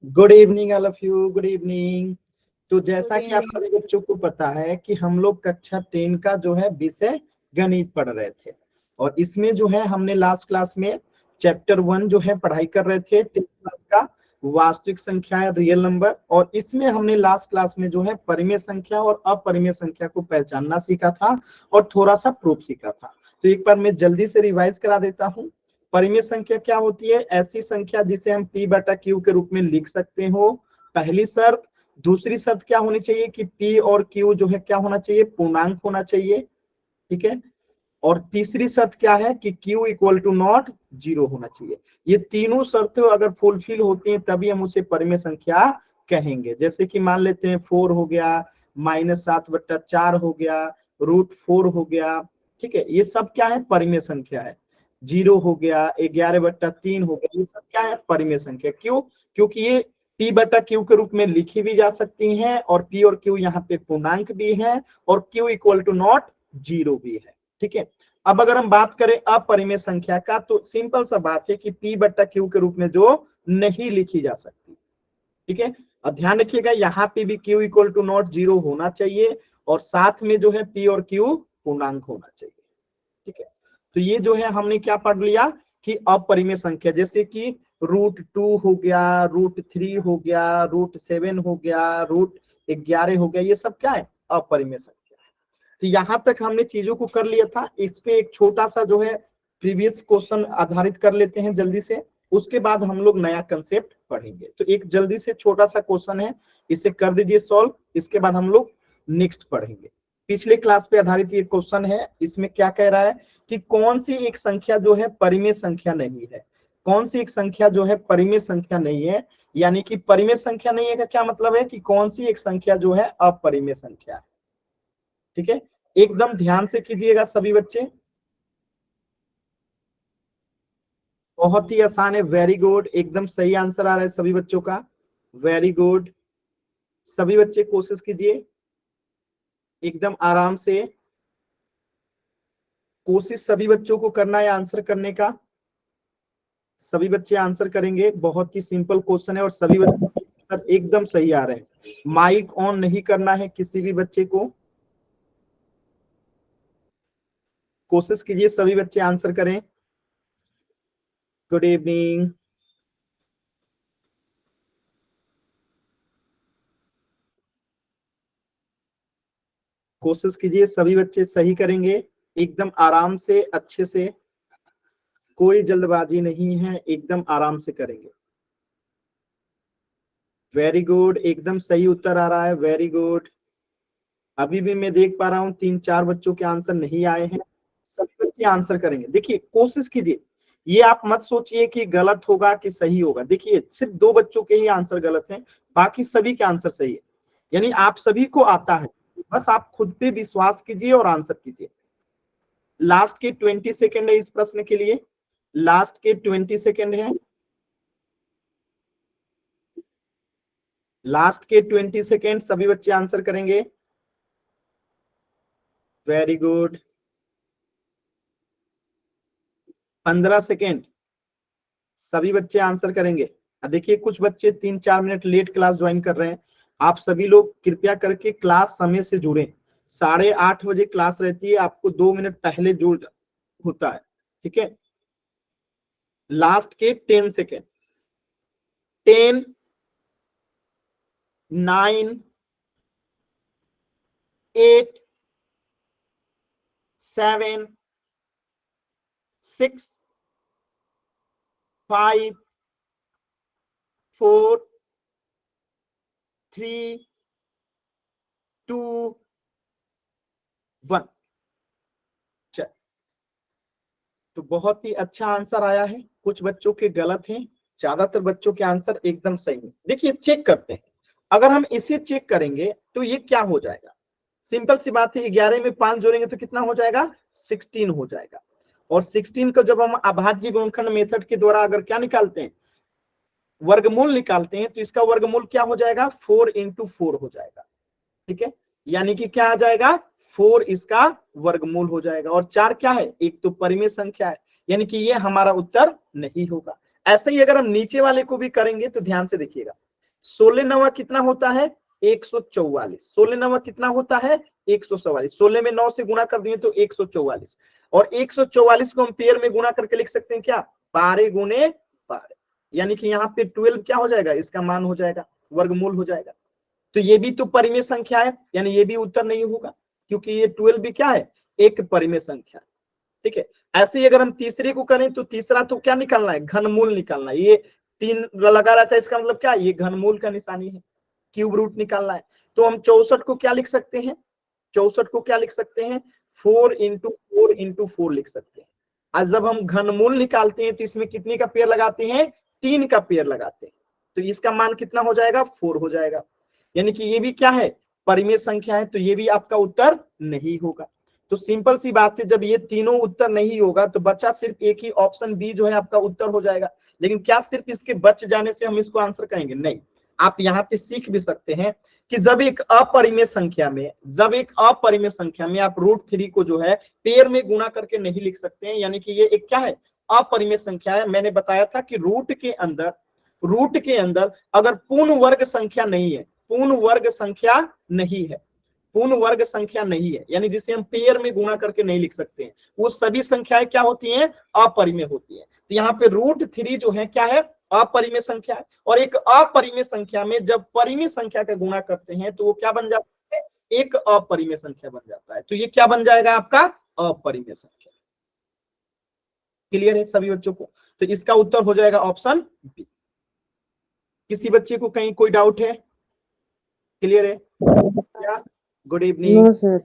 Good evening all of you, good evening. तो जैसा good कि आप इवनिंग। सभी बच्चों को पता है कि हम लोग कक्षा 10 का जो है विषय गणित पढ़ रहे थे, और इसमें जो है हमने लास्ट क्लास में चैप्टर 1 जो है पढ़ाई कर रहे थे 10th क्लास का, वास्तविक संख्या रियल नंबर। और इसमें हमने लास्ट क्लास में जो है परिमेय संख्या और अपरिमेय संख्या को पहचानना सीखा था और थोड़ा सा प्रूफ सीखा था। तो एक बार मैं जल्दी से रिवाइज करा देता हूँ। परिमेय संख्या क्या होती है? ऐसी संख्या जिसे हम p बटा q के रूप में लिख सकते हो, पहली शर्त। दूसरी शर्त क्या होनी चाहिए कि p और q जो है क्या होना चाहिए? पूर्णांक होना चाहिए, ठीक है। और तीसरी शर्त क्या है कि q इक्वल टू नॉट 0 होना चाहिए। ये तीनों शर्तें अगर फुलफिल होती हैं तभी हम उसे परिमेय संख्या कहेंगे। जैसे कि मान लेते हैं 4 हो गया, -7/4 हो गया, √4 हो गया, ठीक है। ये सब क्या है? परिमेय संख्या है। 0 हो गया, 11/3 हो गया, ये सब क्या है? परिमेय संख्या। क्यों? क्योंकि ये p बटा q के रूप में लिखी भी जा सकती हैं, और p और q यहाँ पे पूर्णांक भी है, और q इक्वल टू नॉट 0 भी है, ठीक है। अब अगर हम बात करें अपरिमेय संख्या का, तो सिंपल सा बात है कि p बटा q के रूप में जो नहीं लिखी जा सकती, ठीक है। और ध्यान रखिएगा यहाँ पे भी q इक्वल टू नॉट 0 होना चाहिए, और साथ में जो है p और q पूर्णांक होना चाहिए, ठीक है। तो ये जो है हमने क्या पढ़ लिया कि अपरिमेय संख्या, जैसे कि √2 हो गया, √3 हो गया, √7 हो गया, √11 हो गया, ये सब क्या है? अपरिमेय संख्या। तो यहां तक हमने चीजों को कर लिया था। इस पे एक छोटा सा जो है प्रीवियस क्वेश्चन आधारित कर लेते हैं जल्दी से, उसके बाद हम लोग नया कंसेप्ट पढ़ेंगे। तो एक जल्दी से छोटा सा क्वेश्चन है, इसे कर दीजिए सॉल्व, इसके बाद हम लोग नेक्स्ट पढ़ेंगे। पिछले क्लास पे आधारित ये क्वेश्चन है। इसमें क्या कह रहा है कि कौन सी एक संख्या जो है परिमेय संख्या नहीं है? कौन सी एक संख्या जो है परिमेय संख्या नहीं है? यानी कि परिमेय संख्या नहीं है का क्या मतलब है कि कौन सी एक संख्या जो है अपरिमेय संख्या है, ठीक है। एकदम ध्यान से कीजिएगा सभी बच्चे, बहुत ही आसान है। वेरी गुड, एकदम सही आंसर आ रहा है सभी बच्चों का, वेरी गुड। सभी बच्चे कोशिश कीजिए एकदम आराम से, कोशिश सभी बच्चों को करना है आंसर करने का। सभी बच्चे आंसर करेंगे, बहुत ही सिंपल क्वेश्चन है और सभी बच्चे एकदम सही आ रहे हैं। माइक ऑन नहीं करना है किसी भी बच्चे को। कोशिश कीजिए सभी बच्चे आंसर करें। Good evening. कोशिश कीजिए सभी बच्चे सही करेंगे, एकदम आराम से, अच्छे से, कोई जल्दबाजी नहीं है, एकदम आराम से करेंगे। वेरी गुड, एकदम सही उत्तर आ रहा है, वेरी गुड। अभी भी मैं देख पा रहा हूँ 3-4 बच्चों के आंसर नहीं आए हैं। सभी बच्चे आंसर करेंगे। देखिए कोशिश कीजिए, ये आप मत सोचिए कि गलत होगा कि सही होगा। देखिए सिर्फ 2 बच्चों के ही आंसर गलत हैं, बाकी सभी के आंसर सही है। यानी आप सभी को आता है, बस आप खुद पे विश्वास कीजिए और आंसर कीजिए। लास्ट के 20 सेकेंड है इस प्रश्न के लिए, लास्ट के 20 सेकेंड है, लास्ट के 20 सेकेंड सभी बच्चे आंसर करेंगे। Very good. 15 सेकेंड सभी बच्चे आंसर करेंगे। देखिए कुछ बच्चे 3-4 मिनट लेट क्लास ज्वाइन कर रहे हैं। आप सभी लोग कृपया करके क्लास समय से जुड़े। 8:30 बजे क्लास रहती है, आपको 2 मिनट पहले जुड़ होता है, ठीक है। लास्ट के 10 सेकेंड, 10, 9, 8, 7, 6, 5, 4, 3, 2, 1। तो बहुत ही अच्छा आंसर आया है, कुछ बच्चों के गलत हैं, ज्यादातर बच्चों के आंसर एकदम सही है। देखिए चेक करते हैं, अगर हम इसे चेक करेंगे तो ये क्या हो जाएगा? सिंपल सी बात है, 11 में 5 जोड़ेंगे तो कितना हो जाएगा? 16 हो जाएगा। और 16 को जब हम अभाज्य गुणनखंड मेथड के द्वारा अगर क्या निकालते हैं, वर्गमूल निकालते हैं, तो इसका वर्गमूल क्या हो जाएगा? 4 × 4 हो जाएगा, ठीक है। यानी कि क्या आ जाएगा? 4 इसका वर्गमूल हो जाएगा। और 4 क्या है? एक तो परिमेय संख्या है, यानी कि ये हमारा उत्तर नहीं होगा। ऐसे ही अगर हम नीचे वाले को भी करेंगे तो ध्यान से देखिएगा, 16 नवा कितना होता है 144, 16 नवा कितना होता है 144, 16 में 9 से गुणा कर दिए तो 144, और 144 को हम पेयर में गुणा करके लिख सकते हैं क्या 12 गुणे 12, यानी कि यहाँ पे 12 क्या हो जाएगा, इसका मान हो जाएगा, वर्गमूल हो जाएगा। तो ये भी तो परिमेय संख्या है, यानी ये भी उत्तर नहीं होगा, क्योंकि ये 12 भी क्या है, एक परिमेय संख्या है। ठीक है, ऐसे ही अगर हम तीसरे को करें तो तीसरा तो क्या निकालना है, घनमूल निकालना है। ये 3 लगा रहता है, इसका मतलब क्या, ये घनमूल का निशानी है, क्यूब रूट निकालना है। तो हम 64 को क्या लिख सकते हैं, 64 को क्या लिख सकते हैं 4 इंटू 4 इंटू 4 लिख सकते हैं। आज जब हम घनमूल निकालते हैं तो इसमें कितने का पेयर लगाते हैं, 3 का पेयर लगाते हैं, तो इसका मान कितना हो जाएगा 4 हो जाएगा, यानी कि ये भी क्या है परिमेय संख्या है, तो ये भी आपका उत्तर नहीं होगा। तो सिंपल सी बात है, जब ये तीनों उत्तर नहीं होगा तो बचा सिर्फ एक ही ऑप्शन बी जो है आपका उत्तर हो जाएगा। लेकिन क्या सिर्फ इसके बच जाने से हम इसको आंसर कहेंगे, नहीं, आप यहाँ पे सीख भी सकते हैं कि जब एक अपरिमेय संख्या में आप √3 को जो है पेयर में गुणा करके नहीं लिख सकते हैं, यानी कि ये एक क्या है अपरिमेय संख्या है। मैंने बताया था कि रूट के अंदर अगर पूर्ण वर्ग संख्या नहीं है, पूर्ण वर्ग संख्या नहीं है, यानी जिसे हम पेयर में गुणा करके नहीं लिख सकते हैं, वो सभी संख्याएं क्या होती हैं, अपरिमेय होती हैं। तो यहाँ पे √3 जो है क्या है, अपरिमेय संख्या है। और एक अपरिमेय संख्या में जब परिमेय संख्या का गुणा करते हैं तो वो क्या बन जाता है, एक अपरिमेय संख्या बन जाता है। तो ये क्या बन जाएगा आपका अपरिमेय संख्या। क्लियर है सभी बच्चों को? तो इसका उत्तर हो जाएगा ऑप्शन बी। किसी बच्चे को कहीं कोई डाउट है? क्लियर है क्या? Good evening. No sir.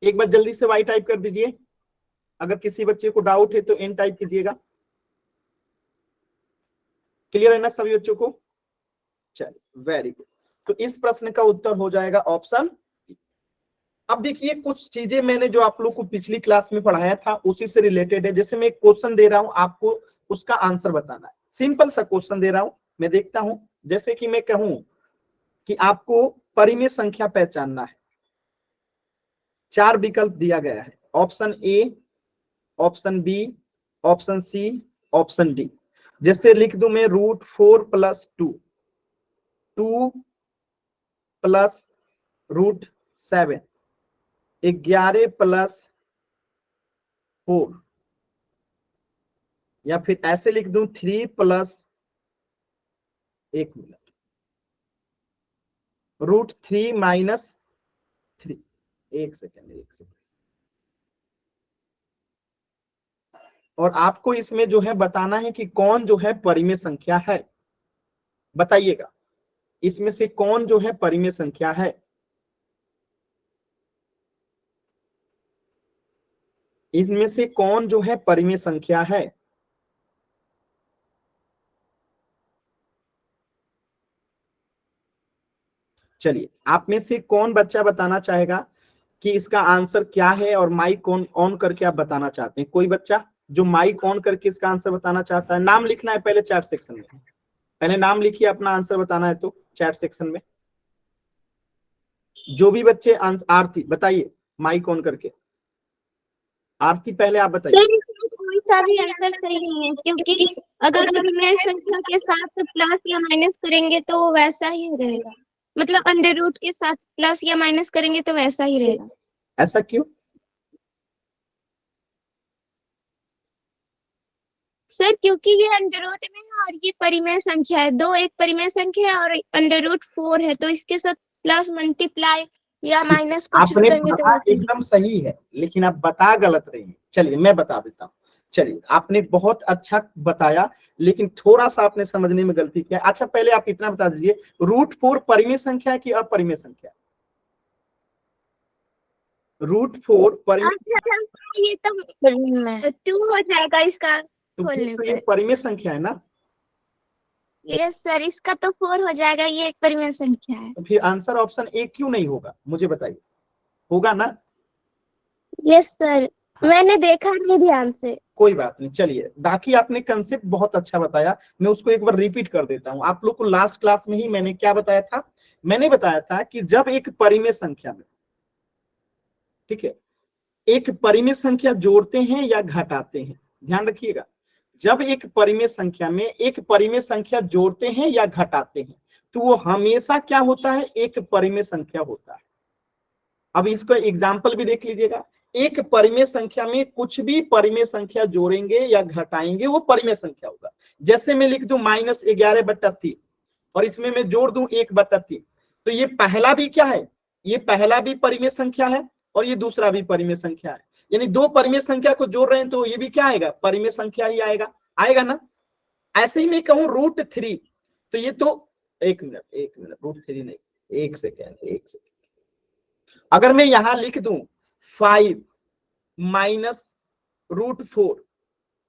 एक बार जल्दी से वाई टाइप कर दीजिए, अगर किसी बच्चे को डाउट है तो एन टाइप कीजिएगा। क्लियर है ना सभी बच्चों को? चलिए वेरी गुड। तो इस प्रश्न का उत्तर हो जाएगा ऑप्शन। अब देखिए कुछ चीजें मैंने जो आप लोग को पिछली क्लास में पढ़ाया था उसी से रिलेटेड है। जैसे मैं एक क्वेश्चन दे रहा हूं, आपको उसका आंसर बताना है। सिंपल सा क्वेश्चन दे रहा हूं, मैं देखता हूं। जैसे कि मैं कहूं कि आपको परिमेय संख्या पहचानना है, 4 विकल्प दिया गया है, option A, option B, option C, option D. जैसे लिख दूं मैं √4 + 2, 2 + √7, 11 + 4, या फिर ऐसे लिख दूं 3 + 1 मिनट, √3 - 3। एक सेकेंड। और आपको इसमें जो है बताना है कि कौन जो है परिमेय संख्या है, बताइएगा इसमें से कौन जो है परिमेय संख्या है। इनमें से कौन जो है परिमेय संख्या है। चलिए आप में से कौन बच्चा बताना चाहेगा कि इसका आंसर क्या है, और माइक ऑन करके आप बताना चाहते हैं? कोई बच्चा जो माइक ऑन करके इसका आंसर बताना चाहता है? नाम लिखना है पहले चैट सेक्शन में, पहले नाम लिखिए, अपना आंसर बताना है तो चैट सेक्शन में। जो भी बच्चे आरती बताइए माइक ऑन करके। आरती पहले आप बताइए। कोई सा भी आंसर सही नहीं है, क्योंकि अगर परिमेय संख्या के साथ प्लस या माइनस करेंगे तो वैसा ही रहेगा। मतलब अंडर रूट के साथ प्लस या माइनस करेंगे तो वैसा ही रहेगा। ऐसा क्यों? सर क्योंकि ये अंडर रूट में है और ये परिमेय संख्या है, दो एक परिमेय संख्या है और अंडर रूट 4 है, तो इसके साथ प्लस मल्टीप्लाई या माइनस कुछ भी आपने करेंगे पढ़ा तो एकदम सही है, लेकिन आप बता गलत रही हैं। चलिए मैं बता देता हूँ। चलिए आपने बहुत अच्छा बताया, लेकिन थोड़ा सा आपने समझने में गलती किया। अच्छा पहले आप इतना बता दीजिए, √4 परिमेय संख्या है कि अपरिमेय संख्या? √4 परिमेय, ये तो 2 हो जाएगा इसका तो फिर खोलने तो ये पर। परिमेय संख्या है ना? यस सर, इसका तो 4 हो जाएगा, ये एक परिमेय संख्या है। तो फिर आंसर ऑप्शन ए क्यों नहीं होगा, मुझे बताइए। होगा ना? यस सर, हाँ, मैंने देखा नहीं ध्यान से। कोई बात नहीं। चलिए बाकी आपने कंसेप्ट बहुत अच्छा बताया, मैं उसको एक बार रिपीट कर देता हूं। आप लोग को लास्ट क्लास में ही मैंने क्या बताया था, मैंने बताया था कि जब एक परिमेय संख्या में, ठीक है, एक परिमेय संख्या जोड़ते हैं या घटाते हैं, ध्यान रखिएगा, जब एक परिमेय संख्या में एक परिमेय संख्या जोड़ते हैं या घटाते हैं तो वो हमेशा क्या होता है, एक परिमेय संख्या होता है। अब इसको एग्जाम्पल भी देख लीजिएगा, एक परिमेय संख्या में कुछ भी परिमेय संख्या जोड़ेंगे या घटाएंगे वो परिमेय संख्या होगा। जैसे मैं लिख दूं -11/3 और इसमें मैं जोड़ दूं 1/3, तो ये पहला भी क्या है, ये पहला भी परिमेय संख्या है और ये दूसरा भी परिमेय संख्या है। यानी दो परिमेय संख्या को जोड़ रहे हैं तो ये भी क्या आएगा, परिमेय संख्या ही आएगा, आएगा ना। ऐसे ही मैं कहूं √3, तो ये तो एक मिनट √3 नहीं, एक सेकेंड। अगर मैं यहां लिख दूं 5 - √4,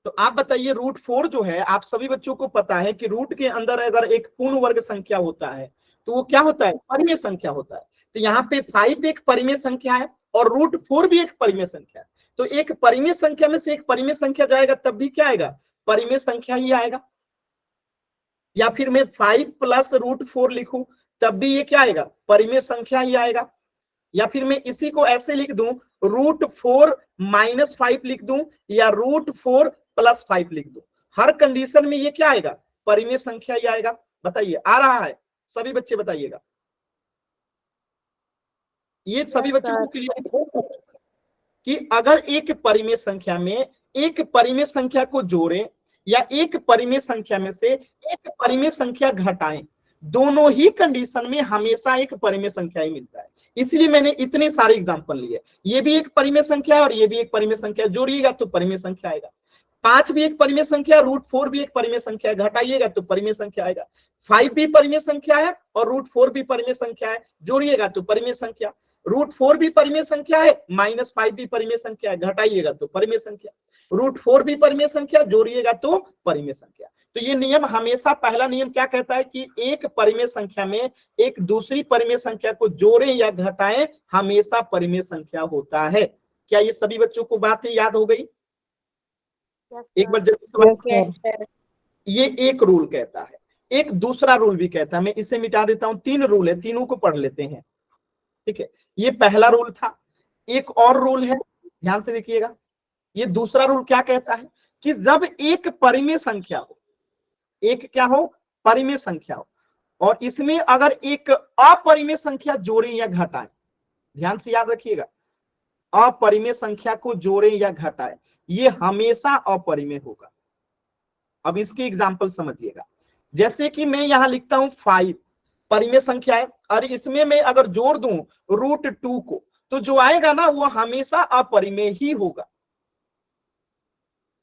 तो आप बताइए √4 जो है, आप सभी बच्चों को पता है कि रूट के अंदर अगर एक पूर्ण वर्ग संख्या होता है तो वो क्या होता है, परिमेय संख्या होता है। तो यहाँ पे 5 एक परिमेय संख्या है और √4 भी एक परिमेय संख्या है। तो एक परिमेय संख्या में से एक परिमेय संख्या जाएगा तब भी क्या आएगा, परिमेय संख्या ही आएगा। या फिर मैं 5 + √4 लिखूं तब भी ये क्या आएगा, परिमेय संख्या ही आएगा। या फिर मैं इसी को ऐसे लिख दूं √4 - 5 लिख दूं या √4 + 5 लिख दूं, हर कंडीशन में ये क्या आएगा, परिमेय संख्या ही आएगा। बताइए आ रहा है, सभी बच्चे बताइएगा, ये सभी बच्चों को क्लियर है कि अगर एक परिमेय संख्या में एक परिमेय संख्या को जोड़ें या एक परिमेय संख्या में से एक परिमेय संख्या घटाएं, दोनों ही कंडीशन में हमेशा एक परिमेय संख्या ही मिलता है। इसलिए मैंने इतने सारे एग्जांपल लिए, ये भी एक परिमेय संख्या है और ये भी एक परिमेय संख्या, जोड़िएगा तो परिमेय संख्या आएगा। 5 भी एक परिमेय संख्या, √4 भी एक परिमेय संख्या है, घटाइएगा तो परिमेय संख्या आएगा। 5 भी परिमेय संख्या है और √4 भी परिमेय संख्या है, जोड़िएगा तो परिमेय संख्या। √4 भी परिमेय संख्या है, -5 भी परिमेय संख्या है, घटाइएगा तो परिमेय संख्या। √4 भी परिमेय संख्या, जोड़िएगा तो परिमेय संख्या। तो ये नियम हमेशा, पहला नियम क्या कहता है कि एक परिमेय संख्या में एक दूसरी परिमेय संख्या को जोड़ें या घटाएं, हमेशा परिमेय संख्या होता है। क्या ये सभी बच्चों को बातें याद हो गई? एक बार जल्दी से, ये एक रूल कहता है। एक दूसरा रूल भी कहता है, मैं इसे मिटा देता हूं, 3 रूल है, तीनों को पढ़ लेते हैं। ठीक है, ये पहला रूल था। एक और रूल है, ध्यान से देखिएगा। ये दूसरा रूल क्या कहता है कि जब एक परिमेय संख्या हो, एक क्या हो, परिमेय संख्या हो, और इसमें अगर एक अपरिमेय संख्या जोड़ें या घटाएं, ध्यान से याद रखिएगा, अपरिमेय संख्या को जोड़ें या घटाएं, ये हमेशा अपरिमेय होगा। अब इसकी एग्जांपल समझिएगा। जैसे कि मैं यहां लिखता हूं 5, परिमेय संख्या है, और इसमें मैं अगर जोड़ दूं √2 को, तो जो आएगा ना वो हमेशा अपरिमेय ही होगा।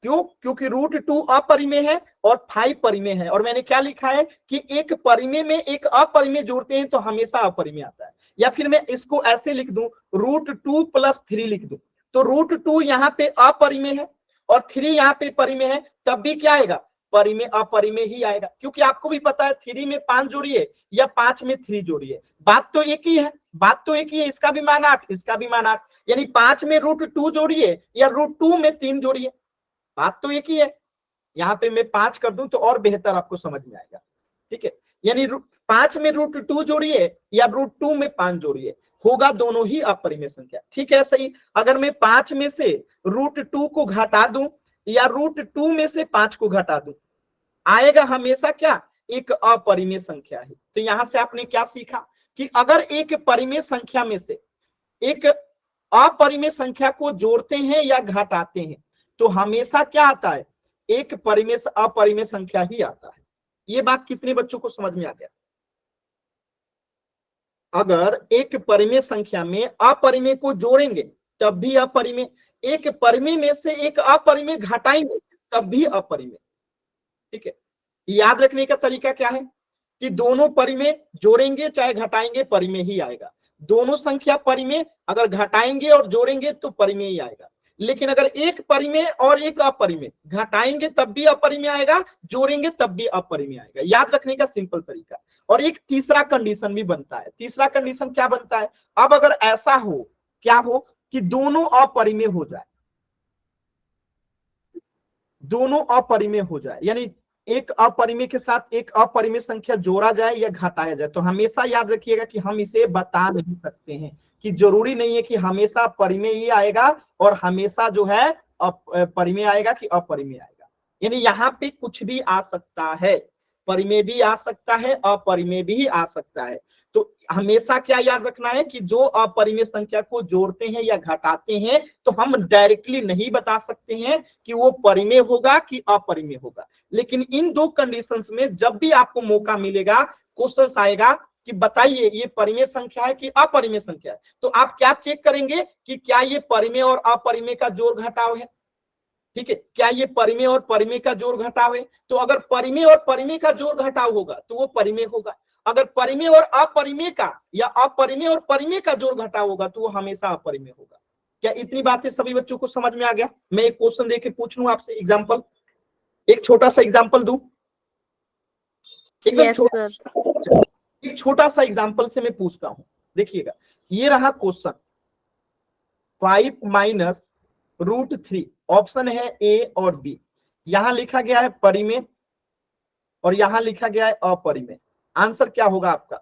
क्यों? क्योंकि √2 अपरिमेय है और 5 परिमेय है, और मैंने क्या लिखा है कि एक परिमेय में एक अपरिमेय जोड़ते हैं तो हमेशा अपरिमेय आता है। या फिर मैं इसको ऐसे लिख दूं √2 + 3 लिख दूं, तो √2 यहाँ पे अपरिमेय है और 3 यहाँ पे परिमेय है, तब भी क्या आएगा, परिमेय अपरिमेय ही आएगा। क्योंकि आपको भी पता है 3 में 5 जोड़िए या 5 में 3 जोड़िए, बात तो एक ही है, बात तो एक ही है, इसका भी मान 8, इसका भी मान 8, यानी 5 में √2 जोड़िए या √2 में 3 जोड़िए, बात तो एक ही है। यहाँ पे मैं 5 कर दूं तो और बेहतर आपको समझ में आएगा। ठीक है, यानी 5 में √2 जोड़िए या √2 में 5 जोड़िए, होगा दोनों ही अपरिमेय संख्या। ठीक है, सही। अगर मैं 5 में से √2 को घटा दूं या √2 में से 5 को घटा दूं, आएगा हमेशा क्या, एक अपरिमेय संख्या है। तो यहां से आपने क्या सीखा कि अगर एक परिमेय संख्या में से एक अपरिमेय संख्या को जोड़ते हैं या घटाते हैं तो हमेशा क्या आता है, एक परिमेय अपरिमेय संख्या ही आता है। ये बात कितने बच्चों को समझ में आ गया? अगर एक परिमेय संख्या में अपरिमेय को जोड़ेंगे तब भी अपरिमेय, एक परिमेय में से एक अपरिमेय घटाएंगे तब भी अपरिमेय। ठीक है, याद रखने का तरीका क्या है कि दोनों परिमेय जोड़ेंगे चाहे घटाएंगे परिमेय ही आएगा। दोनों संख्या परिमेय, अगर घटाएंगे और जोड़ेंगे तो परिमेय ही आएगा। लेकिन अगर एक परिमेय और एक अपरिमेय, घटाएंगे तब भी अपरिमेय आएगा, जोड़ेंगे तब भी अपरिमेय आएगा। याद रखने का सिंपल तरीका। और एक तीसरा कंडीशन भी बनता है। तीसरा कंडीशन क्या बनता है, अब अगर ऐसा हो, क्या हो कि दोनों अपरिमेय हो जाए, दोनों अपरिमेय हो जाए, यानी एक अपरिमेय के साथ एक अपरिमेय संख्या जोड़ा जाए या घटाया जाए, तो हमेशा याद रखिएगा कि हम इसे बता नहीं सकते हैं, कि जरूरी नहीं है कि हमेशा परिमेय ही आएगा और हमेशा जो है परिमेय आएगा कि अपरिमेय आएगा। यानी यहाँ पे कुछ भी आ सकता है, परिमेय भी आ सकता है, अपरिमेय भी आ सकता है। तो हमेशा क्या याद रखना है कि जो अपरिमेय संख्या को जोड़ते हैं या घटाते हैं तो हम डायरेक्टली नहीं बता सकते हैं कि वो परिमेय होगा कि अपरिमेय होगा, लेकिन इन दो कंडीशंस में जब भी आपको मौका मिलेगा, क्वेश्चन आएगा कि बताइए ये परिमेय संख्या है कि अपरिमेय संख्या है, तो आप क्या चेक करेंगे कि क्या ये परिमेय और अपरिमेय का जोड़ घटाव है। ठीक है, क्या ये परिमेय और परिमेय का जोड़ घटाव है? तो अगर परिमेय और परिमेय का जोड़ घटाव होगा तो वो परिमेय होगा, अगर परिमेय और अपरिमेय का या अपरिमेय और परिमेय का जोड़ घटाव होगा तो वो हमेशा अपरिमेय होगा। क्या इतनी बातें सभी बच्चों को समझ में आ गया? मैं एक क्वेश्चन देके पूछ लूं आपसे, एग्जाम्पल, एक छोटा सा एग्जाम्पल दूं, एकदम एक छोटा सा एग्जाम्पल से मैं पूछता हूं। देखिएगा, ये रहा क्वेश्चन, 5 - √3, ऑप्शन है ए और बी। यहां लिखा गया है परिमेय और यहां लिखा गया है अपरिमेय। आंसर क्या होगा आपका?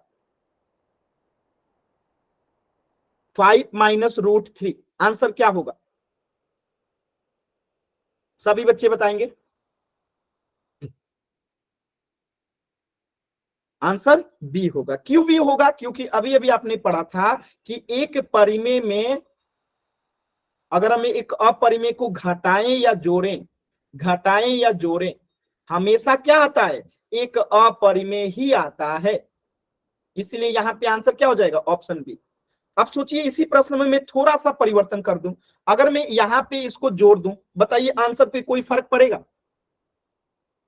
5 - √3 आंसर क्या होगा? सभी बच्चे बताएंगे। आंसर बी होगा। क्यों बी होगा? क्योंकि अभी अभी आपने पढ़ा था कि एक परिमेय में अगर हम एक अपरिमेय को घटाएं या जोड़ें, हमेशा क्या आता है? एक अपरिमेय ही आता है। इसलिए यहां पे आंसर क्या हो जाएगा? Option B. अब सोचिए, इसी प्रश्न में मैं थोड़ा सा परिवर्तन कर दूं, अगर मैं यहां पे इसको जोड़ दूं, बताइए आंसर पे कोई फर्क पड़ेगा?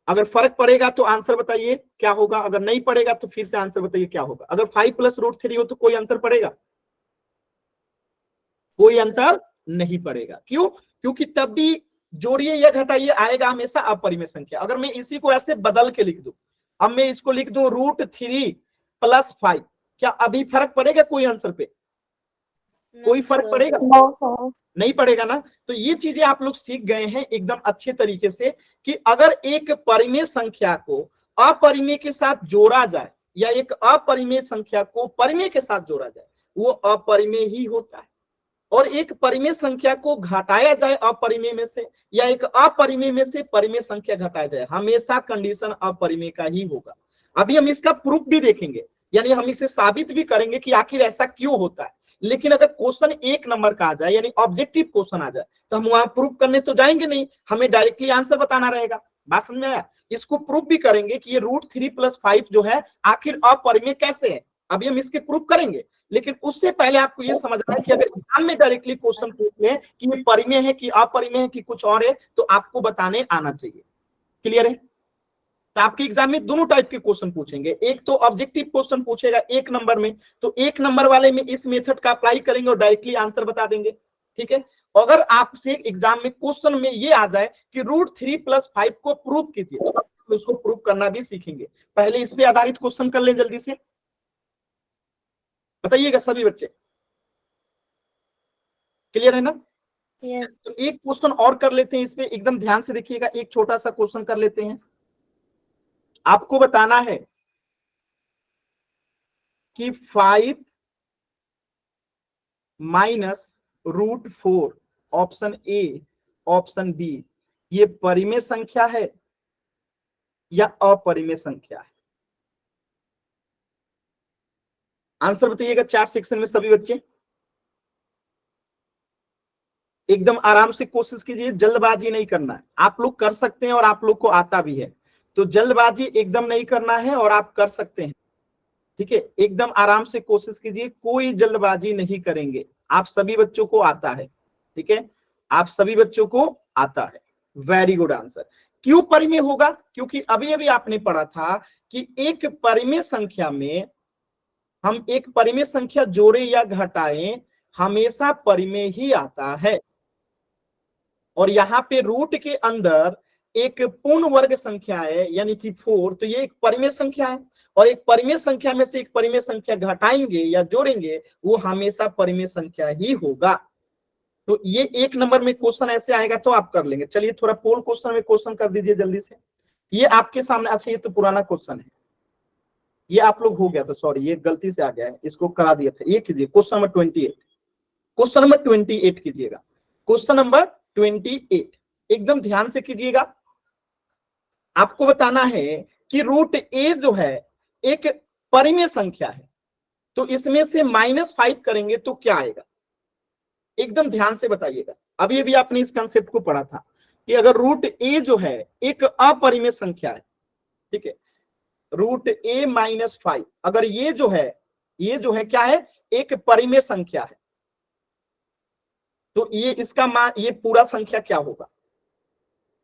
अगर फर्क पड़ेगा तो आंसर बताइए क्या होगा, अगर नहीं पड़ेगा तो फिर से आंसर बताइए क्या होगा। अगर 5 + √3 हो तो कोई अंतर पड़ेगा? कोई अंतर नहीं पड़ेगा। क्यों? क्योंकि तब भी जोड़िए या घटाइए आएगा हमेशा अपरिमेय संख्या। अगर मैं इसी को ऐसे बदल के लिख दूं, अब मैं इसको लिख दूं √3 + 5, क्या अभी फर्क पड़ेगा कोई आंसर पे? कोई फर्क पड़ेगा? नहीं पड़ेगा ना। तो ये चीजें आप लोग सीख गए हैं एकदम अच्छे तरीके से कि अगर एक परिमेय संख्या को अपरिमेय के साथ जोड़ा जाए या एक अपरिमेय संख्या को परिमेय के साथ जोड़ा जाए, वो अपरिमेय ही होता है। और एक परिमेय संख्या को घटाया जाए अपरिमेय में से या एक अपरिमेय में से परिमेय संख्या घटाया जाए, हमेशा कंडीशन अपरिमेय का ही होगा। अभी हम इसका प्रूफ भी देखेंगे, यानी हम इसे साबित भी करेंगे कि आखिर ऐसा क्यों होता है। लेकिन अगर क्वेश्चन 1 नंबर का आ जाए, यानी ऑब्जेक्टिव क्वेश्चन आ जाए, तो हम वहां प्रूफ करने तो जाएंगे नहीं, हमें डायरेक्टली आंसर बताना रहेगा। बात समझ में आया? इसको प्रूफ भी करेंगे कि ये √3 + 5 जो है आखिर अपरिमेय कैसे है, अभी हम इसके प्रूफ करेंगे। लेकिन उससे पहले आपको यह समझना है कि अगर एग्जाम में डायरेक्टली क्वेश्चन पूछते हैं कि ये परिमेय है कि अपरिमेय है कि कुछ और है, तो आपको बताने आना चाहिए। क्लियर है? तो आपके एग्जाम में दोनों टाइप के क्वेश्चन पूछेंगे, एक तो ऑब्जेक्टिव क्वेश्चन पूछेगा 1 नंबर में, तो 1 नंबर वाले में इस मेथड का अप्लाई करेंगे और डायरेक्टली आंसर बता देंगे। ठीक है? अगर आपसे एग्जाम में क्वेश्चन में ये आ जाए कि √3 + 5 को प्रूव कीजिए, तो आप उसको प्रूव करना भी सीखेंगे। पहले इस पे आधारित क्वेश्चन कर लें जल्दी से, बताइएगा सभी बच्चे। क्लियर है ना? तो एक क्वेश्चन और कर लेते हैं, इसमें एकदम ध्यान से देखिएगा, एक छोटा सा क्वेश्चन कर लेते हैं। आपको बताना है कि 5 - √4, ऑप्शन ए ऑप्शन बी, ये परिमेय संख्या है या अपरिमेय संख्या है? आंसर बताइएगा चार्ट सेक्शन में सभी बच्चे। एकदम आराम से कोशिश कीजिए, जल्दबाजी नहीं करना है। आप लोग कर सकते हैं और आप लोग को आता भी है, तो जल्दबाजी एकदम नहीं करना है और आप कर सकते हैं। ठीक है, एकदम आराम से कोशिश कीजिए, कोई जल्दबाजी नहीं करेंगे। आप सभी बच्चों को आता है, ठीक है, आप सभी बच्चों को आता है। Very good answer. क्यों परिमेय होगा? क्योंकि अभी अभी आपने पढ़ा था कि एक परिमेय संख्या में हम एक परिमेय संख्या जोड़े या घटाएं, हमेशा परिमेय ही आता है। और यहाँ पे रूट के अंदर एक पूर्ण वर्ग संख्या है, यानी कि 4, तो ये एक परिमेय संख्या है। और एक परिमेय संख्या में से एक परिमेय संख्या घटाएंगे या जोड़ेंगे, वो हमेशा परिमेय संख्या ही होगा। तो ये 1 नंबर में क्वेश्चन ऐसे आएगा तो आप कर लेंगे। चलिए थोड़ा पोल क्वेश्चन में क्वेश्चन कर दीजिए जल्दी से। ये आपके सामने, अच्छा ये तो पुराना क्वेश्चन है, ये आप लोग हो गया था, सॉरी ये गलती से आ गया है, इसको करा दिया था। ये कीजिए क्वेश्चन नंबर 28, क्वेश्चन नंबर 28 कीजिएगा, क्वेश्चन नंबर 28 एकदम ध्यान से कीजिएगा। आपको बताना है कि रूट ए जो है एक परिमेय संख्या है, तो इसमें से -5 करेंगे तो क्या आएगा, एकदम ध्यान से बताइएगा। अभी अभी आपने इस कंसेप्ट को पढ़ा था कि अगर रूट ए जो है एक अपरिमेय संख्या है, ठीक है, रूट ए -5, अगर ये जो है क्या है, एक परिमेय संख्या है, तो ये इसका मान, ये पूरा संख्या क्या होगा,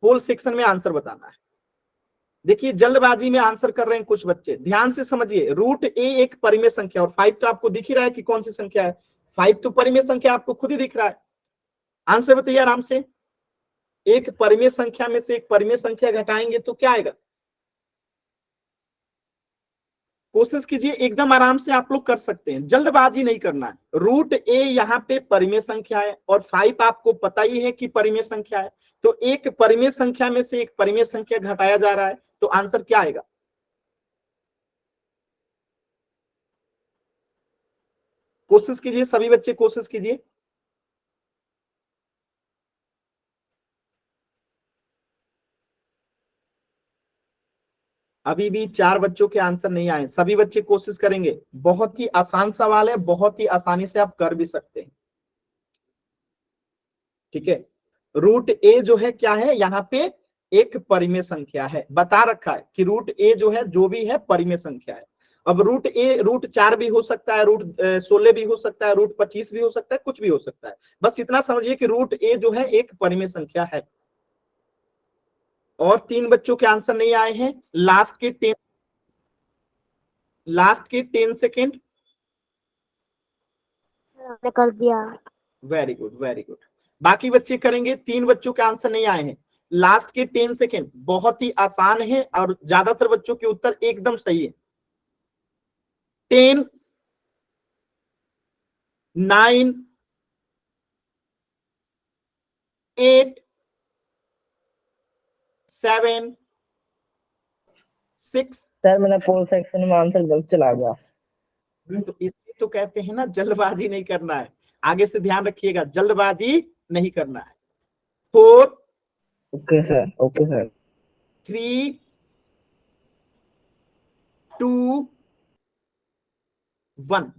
पोल सेक्शन में आंसर बताना है। देखिए जल्दबाजी में आंसर कर रहे हैं कुछ बच्चे, ध्यान से समझिए। रूट ए एक परिमेय संख्या, और 5 तो आपको दिख ही रहा है कि कौन सी संख्या है, 5 तो परिमेय संख्या आपको खुद ही दिख रहा है। आंसर बताइए आराम से, एक परिमेय संख्या में से एक परिमेय संख्या घटाएंगे तो क्या आएगा, कोशिश कीजिए, एकदम आराम से आप लोग कर सकते हैं, जल्दबाजी नहीं करना है। रूट ए यहाँ पे परिमेय संख्या है और 5 आपको पता ही है कि परिमेय संख्या है, तो एक परिमेय संख्या में से एक परिमेय संख्या घटाया जा रहा है, तो आंसर क्या आएगा, कोशिश कीजिए सभी बच्चे, कोशिश कीजिए। अभी भी 4 बच्चों के आंसर नहीं आए, सभी बच्चे कोशिश करेंगे, बहुत ही आसान सवाल है, बहुत ही आसानी से आप कर भी सकते हैं, ठीक है। रूट ए जो है क्या है, यहाँ पे एक परिमेय संख्या है, बता रखा है कि रूट ए जो है जो भी है परिमेय संख्या है। अब रूट ए रूट 4 भी हो सकता है, रूट 16 भी हो सकता है, रूट 25 भी हो सकता है, कुछ भी हो सकता है, बस इतना समझिए कि रूट ए जो है एक परिमेय संख्या है। और 3 बच्चों के आंसर नहीं आए हैं, लास्ट के 10 सेकेंड। मैंने कर दिया। Very good, very good. बाकी बच्चे करेंगे, 3 बच्चों के आंसर नहीं आए हैं, लास्ट के 10 सेकेंड, बहुत ही आसान है और ज्यादातर बच्चों के उत्तर एकदम सही है। 10, 9, 8, 7, 6। सर मेरा पोल सेक्शन में आंसर गलत चला गया। तो इसलिए तो कहते हैं ना, जल्दबाजी नहीं करना है, आगे से ध्यान रखिएगा, जल्दबाजी नहीं करना है। 4, ओके सर, ओके सर। 3, 2, 1।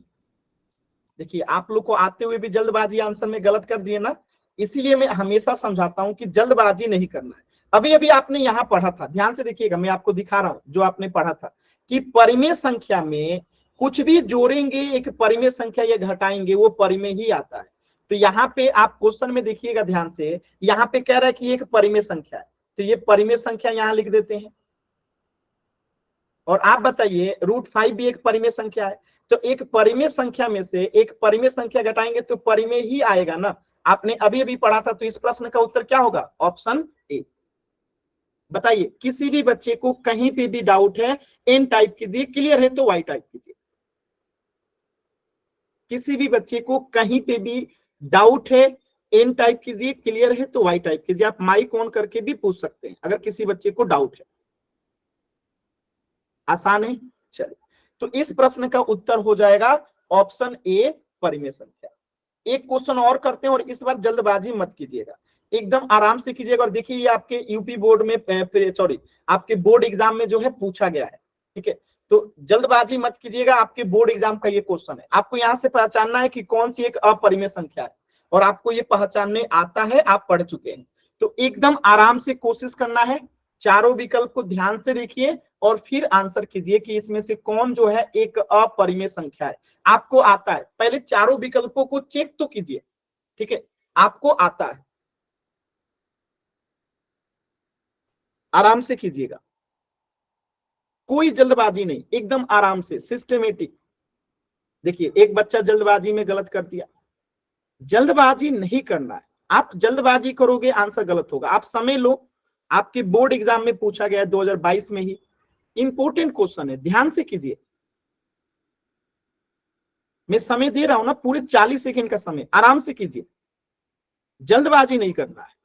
देखिए आप लोग को आते हुए भी जल्दबाजी आंसर में गलत कर दिए ना, इसीलिए मैं हमेशा समझाता हूं कि जल्दबाजी नहीं करना है। अभी अभी आपने यहां पढ़ा था, ध्यान से देखिएगा, मैं आपको दिखा रहा हूं जो आपने पढ़ा था कि परिमेय संख्या में कुछ भी जोड़ेंगे एक परिमेय संख्या या घटाएंगे वो परिमेय ही आता है। तो यहाँ पे आप क्वेश्चन में देखिएगा ध्यान से, यहाँ पे कह रहा है कि एक परिमेय संख्या है, तो ये परिमेय संख्या यहाँ लिख देते हैं। और आप बताइए √5 भी एक परिमेय संख्या है, तो एक परिमेय संख्या में से एक परिमेय संख्या घटाएंगे तो परिमेय ही आएगा ना, आपने अभी अभी पढ़ा था। तो इस प्रश्न का उत्तर क्या होगा, ऑप्शन ए। बताइए किसी भी बच्चे को कहीं पे भी डाउट है, एन टाइप कीजिए, क्लियर है तो वाई टाइप कीजिए। किसी भी बच्चे को कहीं पे भी डाउट है, एन टाइप कीजिए, क्लियर है तो वाई टाइप कीजिए। आप माइक ऑन करके भी पूछ सकते हैं अगर किसी बच्चे को डाउट है, आसान है। चलिए, तो इस प्रश्न का उत्तर हो जाएगा ऑप्शन ए, परिमेय संख्या। एक क्वेश्चन और करते हैं, और इस बार जल्दबाजी मत कीजिएगा, एकदम आराम से कीजिएगा। और देखिए ये आपके यूपी बोर्ड में, सॉरी आपके बोर्ड एग्जाम में जो है पूछा गया है, ठीक है। तो जल्दबाजी मत कीजिएगा, आपके बोर्ड एग्जाम का ये क्वेश्चन है, आपको यहाँ से पहचानना है कि कौन सी एक अपरिमेय संख्या है, और आपको ये पहचानने आता है, आप पढ़ चुके हैं। तो एकदम आराम से कोशिश करना है, चारों विकल्प को ध्यान से देखिए और फिर आंसर कीजिए कि इसमें से कौन जो है एक अपरिमेय संख्या है। आपको आता है, पहले चारों विकल्पों को चेक तो कीजिए, ठीक है, आपको आता है, आराम से कीजिएगा, कोई जल्दबाजी नहीं, एकदम आराम से सिस्टमेटिक। देखिए एक बच्चा जल्दबाजी में गलत कर दिया, जल्दबाजी नहीं करना है, आप जल्दबाजी करोगे आंसर गलत होगा। आप समय लो, आपके बोर्ड एग्जाम में पूछा गया है 2022 में ही, इंपॉर्टेंट क्वेश्चन है, ध्यान से कीजिए। मैं समय दे रहा हूं ना, पूरे 40 सेकंड का समय, आराम से कीजिए, जल्दबाजी नहीं करना है।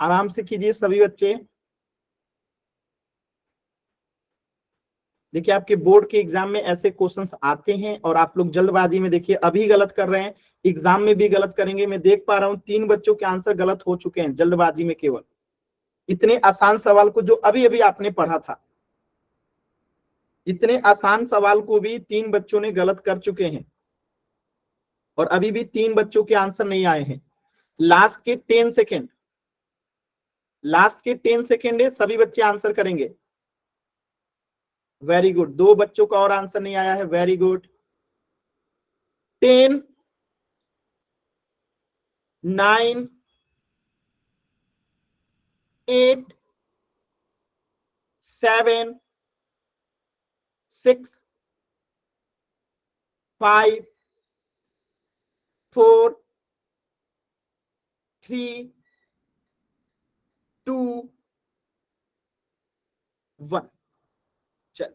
आराम से कीजिए सभी बच्चे। देखिए आपके बोर्ड के एग्जाम में ऐसे क्वेश्चंस आते हैं और आप लोग जल्दबाजी में देखिए अभी गलत कर रहे हैं, एग्जाम में भी गलत करेंगे। मैं देख पा रहा हूं 3 बच्चों के आंसर गलत हो चुके हैं जल्दबाजी में, केवल इतने आसान सवाल को जो अभी अभी आपने पढ़ा था, इतने आसान सवाल को भी 3 बच्चों ने गलत कर चुके हैं और अभी भी 3 बच्चों के आंसर नहीं आए हैं। लास्ट के 10 सेकेंड, लास्ट के 10 सेकेंड है, सभी बच्चे आंसर करेंगे। वेरी गुड, 2 बच्चों का और आंसर नहीं आया है, वेरी गुड। 10 9 8 7 6 5 4 3 2 1। चल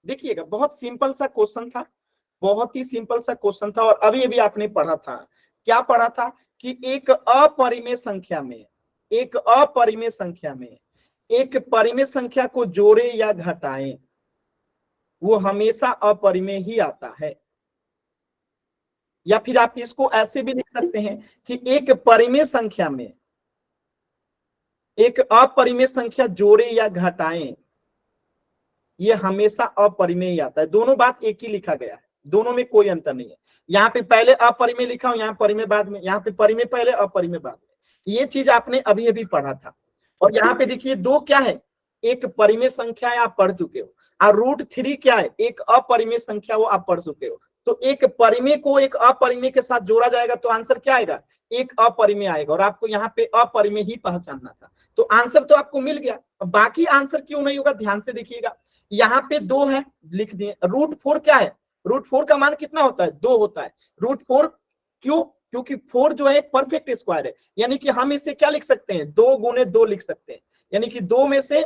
देखिएगा, बहुत सिंपल सा क्वेश्चन था, बहुत ही सिंपल सा क्वेश्चन था और अभी अभी आपने पढ़ा था। क्या पढ़ा था कि एक अपरिमेय संख्या में, एक अपरिमेय संख्या में एक परिमेय संख्या को जोड़े या घटाएं, वो हमेशा अपरिमेय ही आता है। या फिर आप इसको ऐसे भी लिख सकते हैं कि एक परिमेय संख्या में एक अपरिमेय संख्या जोड़े या घटाएं, ये हमेशा अपरिमेय ही आता है। दोनों बात एक ही लिखा गया है, दोनों में कोई अंतर नहीं है। यहाँ पे पहले अपरिमेय लिखा हूं, यहाँ परिमेय बाद में, यहाँ पे परिमेय पहले अपरिमेय बाद में। ये चीज आपने अभी अभी पढ़ा था। और यहाँ पे देखिए 2 क्या है, एक परिमेय संख्या है, आप पढ़ चुके हो, और √3 क्या है, एक अपरिमेय संख्या, वो आप पढ़ चुके हो। तो एक परिमेय को एक अपरिमेय के साथ जोड़ा जाएगा तो आंसर क्या आएगा, एक अपरिमेय आएगा। और आपको यहाँ पे अपरिमेय ही पहचानना था, तो आंसर तो आपको मिल गया। बाकी आंसर क्यों नहीं होगा, ध्यान से देखिएगा। यहाँ पे 2 है, लिख दिए। √4 क्या है, √4 का मान कितना होता है, 2 होता है। √4 क्यों, क्योंकि 4 जो है एक परफेक्ट स्क्वायर है, यानी कि हम इसे क्या लिख सकते हैं, 2 गुने 2 लिख सकते हैं। यानी कि 2 में से